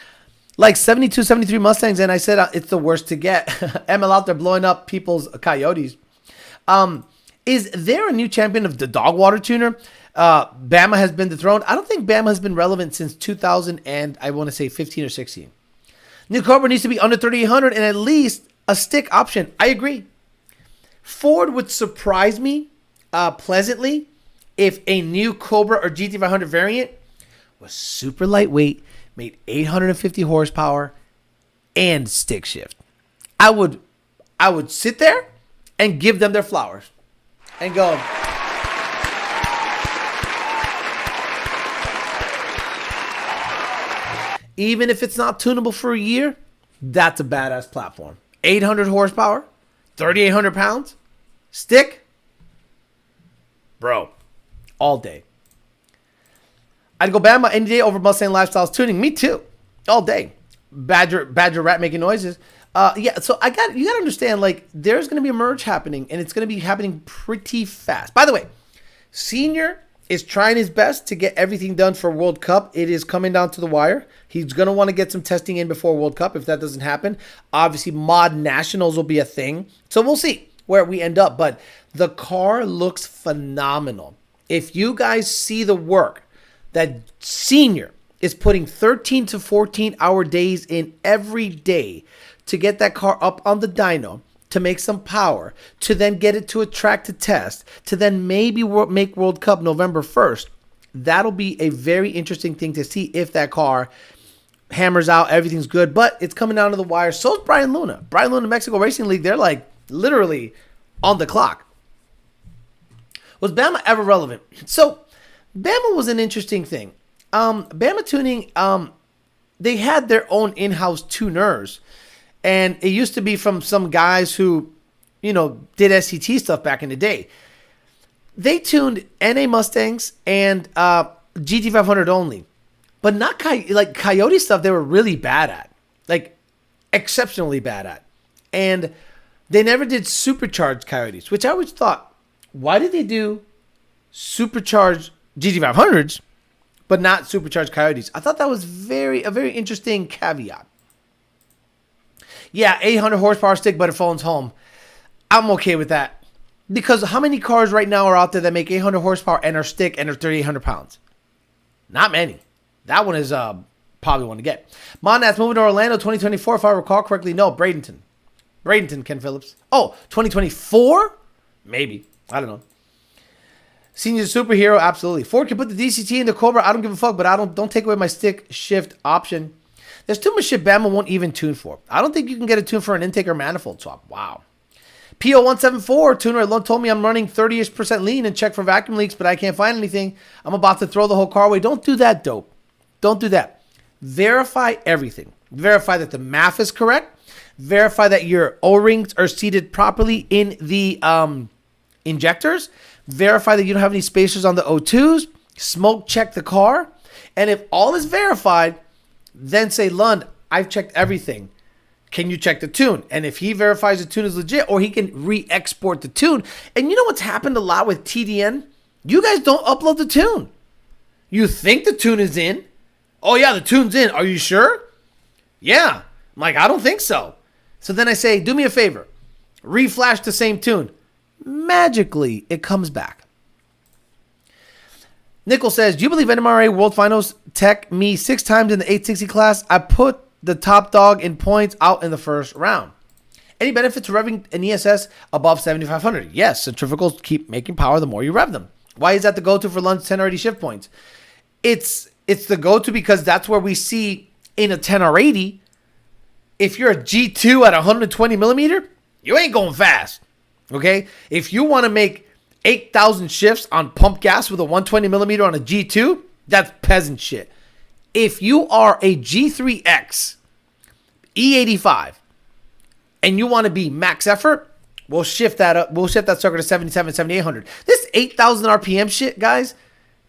like 72, 73 Mustangs, and I said it's the worst to get. ML out there blowing up people's coyotes. Is there a new champion of the dog water tuner? Bama has been dethroned. I don't think Bama has been relevant since 2000 and I want to say 15 or 16. New Cobra needs to be under 3,800 and at least a stick option. I agree. Ford would surprise me pleasantly if a new Cobra or GT500 variant was super lightweight, made 850 horsepower, and stick shift. I would sit there and give them their flowers and go, even if it's not tunable for a year, that's a badass platform. 800 horsepower, 3,800 pounds, stick, bro, all day. I'd go Bama any day over Mustang Lifestyles tuning. Me too, all day. Badger rat making noises. Yeah, so you got to understand, like, there's going to be a merge happening, and it's going to be happening pretty fast. By the way, Senior is trying his best to get everything done for World Cup. It is coming down to the wire. He's going to want to get some testing in before World Cup. If that doesn't happen, obviously mod nationals will be a thing. So we'll see where we end up. But the car looks phenomenal. If you guys see the work that Senior is putting 13 to 14 hour days in every day to get that car up on the dyno, to make some power, to then get it to a track to test, to then maybe make World Cup November 1st, that'll be a very interesting thing to see if that car hammers out, everything's good. But it's coming down to the wire. So is Brian Luna. Brian Luna Mexico Racing League, they're like literally on the clock. Was Bama ever relevant? So Bama was an interesting thing. Bama Tuning, they had their own in-house tuners. And it used to be from some guys who, you know, did SCT stuff back in the day. They tuned NA Mustangs and GT500 only. But not Coyote stuff they were really bad at. Like, exceptionally bad at. And they never did supercharged Coyotes, which I always thought, why did they do supercharged GT500s, but not supercharged Coyotes? I thought that was a very interesting caveat. Yeah, 800 horsepower stick, but it phones home. I'm okay with that. Because how many cars right now are out there that make 800 horsepower and are stick and are 3,800 pounds? Not many. That one is probably one to get. Monad's moving to Orlando 2024, if I recall correctly. No, Bradenton, Ken Phillips. Oh, 2024? Maybe. I don't know. Senior's a superhero, absolutely. Ford can put the DCT in the Cobra. I don't give a fuck, but don't take away my stick shift option. There's too much shit Bama won't even tune for. I don't think you can get a tune for an intake or manifold swap. Wow. PO174 tuner told me I'm running 30-ish% lean and check for vacuum leaks, but I can't find anything. I'm about to throw the whole car away. Don't do that, dope. Don't do that. Verify everything. Verify that the math is correct. Verify that your O-rings are seated properly in the injectors. Verify that you don't have any spacers on the O2s. Smoke check the car. And if all is verified, then say, Lund, I've checked everything. Can you check the tune? And if he verifies the tune is legit, or he can re-export the tune. And you know what's happened a lot with TDN? You guys don't upload the tune. You think the tune is in. Oh, yeah, the tune's in. Are you sure? Yeah. I'm like, I don't think so. So then I say, do me a favor. Reflash the same tune. Magically, it comes back. Nickel says, do you believe NMRA World Finals tech me 6 times in the 860 class? I put the top dog in points out in the first round. Any benefit to revving an ESS above 7,500? Yes, centrifugals keep making power the more you rev them. Why is that the go-to for Lund's 10R80 shift points? It's the go-to because that's where we see in a 10R80, if you're a G2 at 120 millimeter, you ain't going fast. Okay? If you want to make 8,000 shifts on pump gas with a 120 millimeter on a G2, that's peasant shit. If you are a G3X E85 and you want to be max effort, we'll shift that up. We'll shift that sucker to 77, 7,800. This 8,000 RPM shit, guys,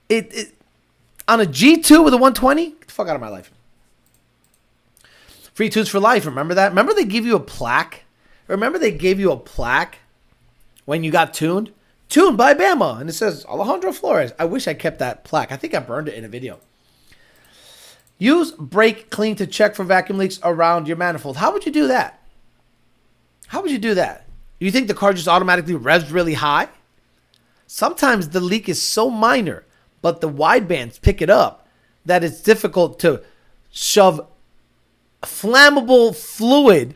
it on a G2 with a 120, get the fuck out of my life. Free tunes for life. Remember that? Remember they give you a plaque? Remember they gave you a plaque when you got tuned? Tuned by Bama. And it says Alejandro Flores. I wish I kept that plaque. I think I burned it in a video. Use brake clean to check for vacuum leaks around your manifold. How would you do that? How would you do that? You think the car just automatically revs really high? Sometimes the leak is so minor, but the widebands pick it up, that it's difficult to shove flammable fluid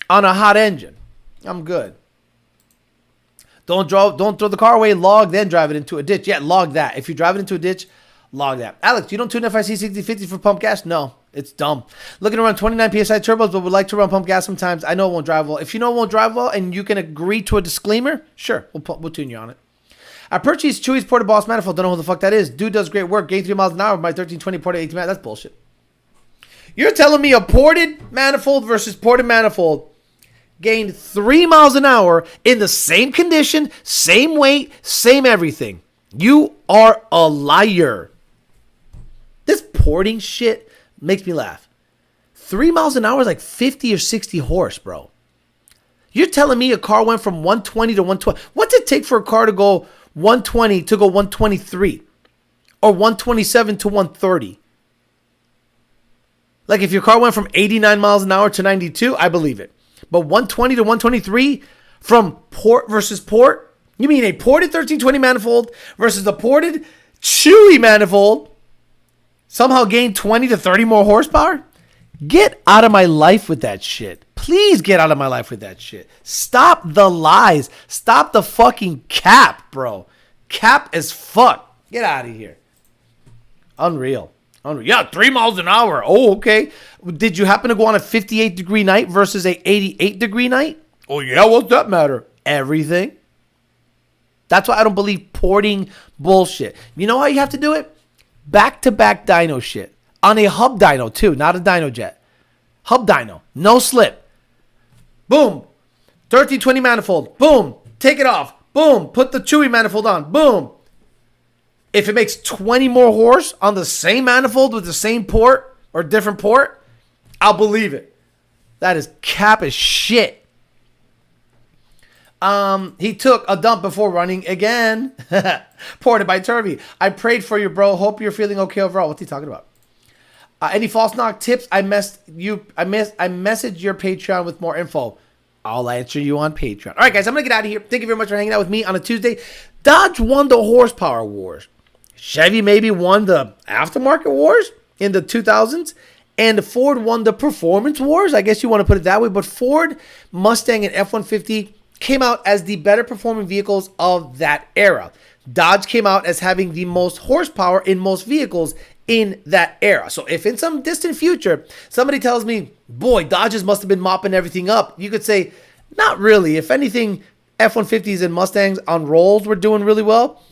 on a hot engine. I'm good. Don't throw the car away, log, then drive it into a ditch. Yeah, log that. If you drive it into a ditch, log that. Alex, you don't tune FIC 6050 for pump gas? No, it's dumb. Looking to run 29 PSI turbos, but would like to run pump gas sometimes. I know it won't drive well. If you know it won't drive well and you can agree to a disclaimer, sure, we'll tune you on it. I purchased Chewy's Porta Boss manifold. Don't know who the fuck that is. Dude does great work. Gain 3 miles an hour with my 1320 Porta 18 That's bullshit. You're telling me a ported manifold versus ported manifold gained 3 miles an hour in the same condition, same weight, same everything. You are a liar. This porting shit makes me laugh. 3 miles an hour is like 50 or 60 horse, bro. You're telling me a car went from 120 to 120. What's it take for a car to go 120 to go 123? or 127 to 130? Like if your car went from 89 miles an hour to 92, I believe it. But 120 to 123 from port versus port? You mean a ported 1320 manifold versus the ported Chewy manifold somehow gained 20 to 30 more horsepower? Get out of my life with that shit. Please get out of my life with that shit. Stop the lies. Stop the fucking cap, bro. Cap as fuck. Get out of here. Unreal. Yeah, 3 miles an hour. Oh, okay. Did you happen to go on a 58-degree night versus a 88-degree night? Oh, yeah, what's that matter? Everything. That's why I don't believe porting bullshit. You know how you have to do it? Back-to-back dyno shit. On a hub dyno, too, not a dyno jet. Hub dyno. No slip. Boom. 1320 manifold. Boom. Take it off. Boom. Put the Chewy manifold on. Boom. If it makes 20 more horse on the same manifold with the same port or different port, I'll believe it. That is cap as shit. He took a dump before running again. Ported by Turvey. I prayed for you, bro. Hope you're feeling okay overall. What's he talking about? Any false knock tips? I messaged your Patreon with more info. I'll answer you on Patreon. All right, guys, I'm going to get out of here. Thank you very much for hanging out with me on a Tuesday. Dodge won the horsepower wars. Chevy maybe won the aftermarket wars in the 2000s. And Ford won the performance wars. I guess you want to put it that way. But Ford, Mustang, and F-150 came out as the better performing vehicles of that era. Dodge came out as having the most horsepower in most vehicles in that era. So if in some distant future, somebody tells me, boy, Dodges must have been mopping everything up, you could say, not really. If anything, F-150s and Mustangs on rolls were doing really well.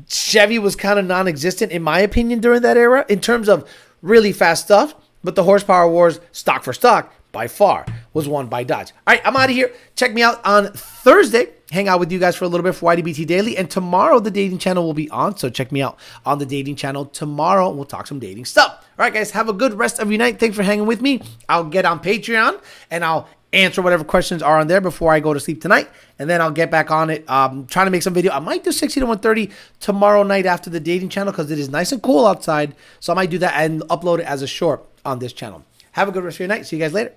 Chevy was kind of non-existent, in my opinion, during that era in terms of really fast stuff. But the horsepower wars, stock for stock, by far, was won by Dodge. All right, I'm out of here. Check me out on Thursday. Hang out with you guys for a little bit for YDBT Daily. And tomorrow, the dating channel will be on. So check me out on the dating channel tomorrow. We'll talk some dating stuff. All right, guys, have a good rest of your night. Thanks for hanging with me. I'll get on Patreon, and I'll answer whatever questions are on there before I go to sleep tonight. And then I'll get back on it. Trying to make some video. I might do 60 to 130 tomorrow night after the dating channel because it is nice and cool outside. So I might do that and upload it as a short on this channel. Have a good rest of your night. See you guys later.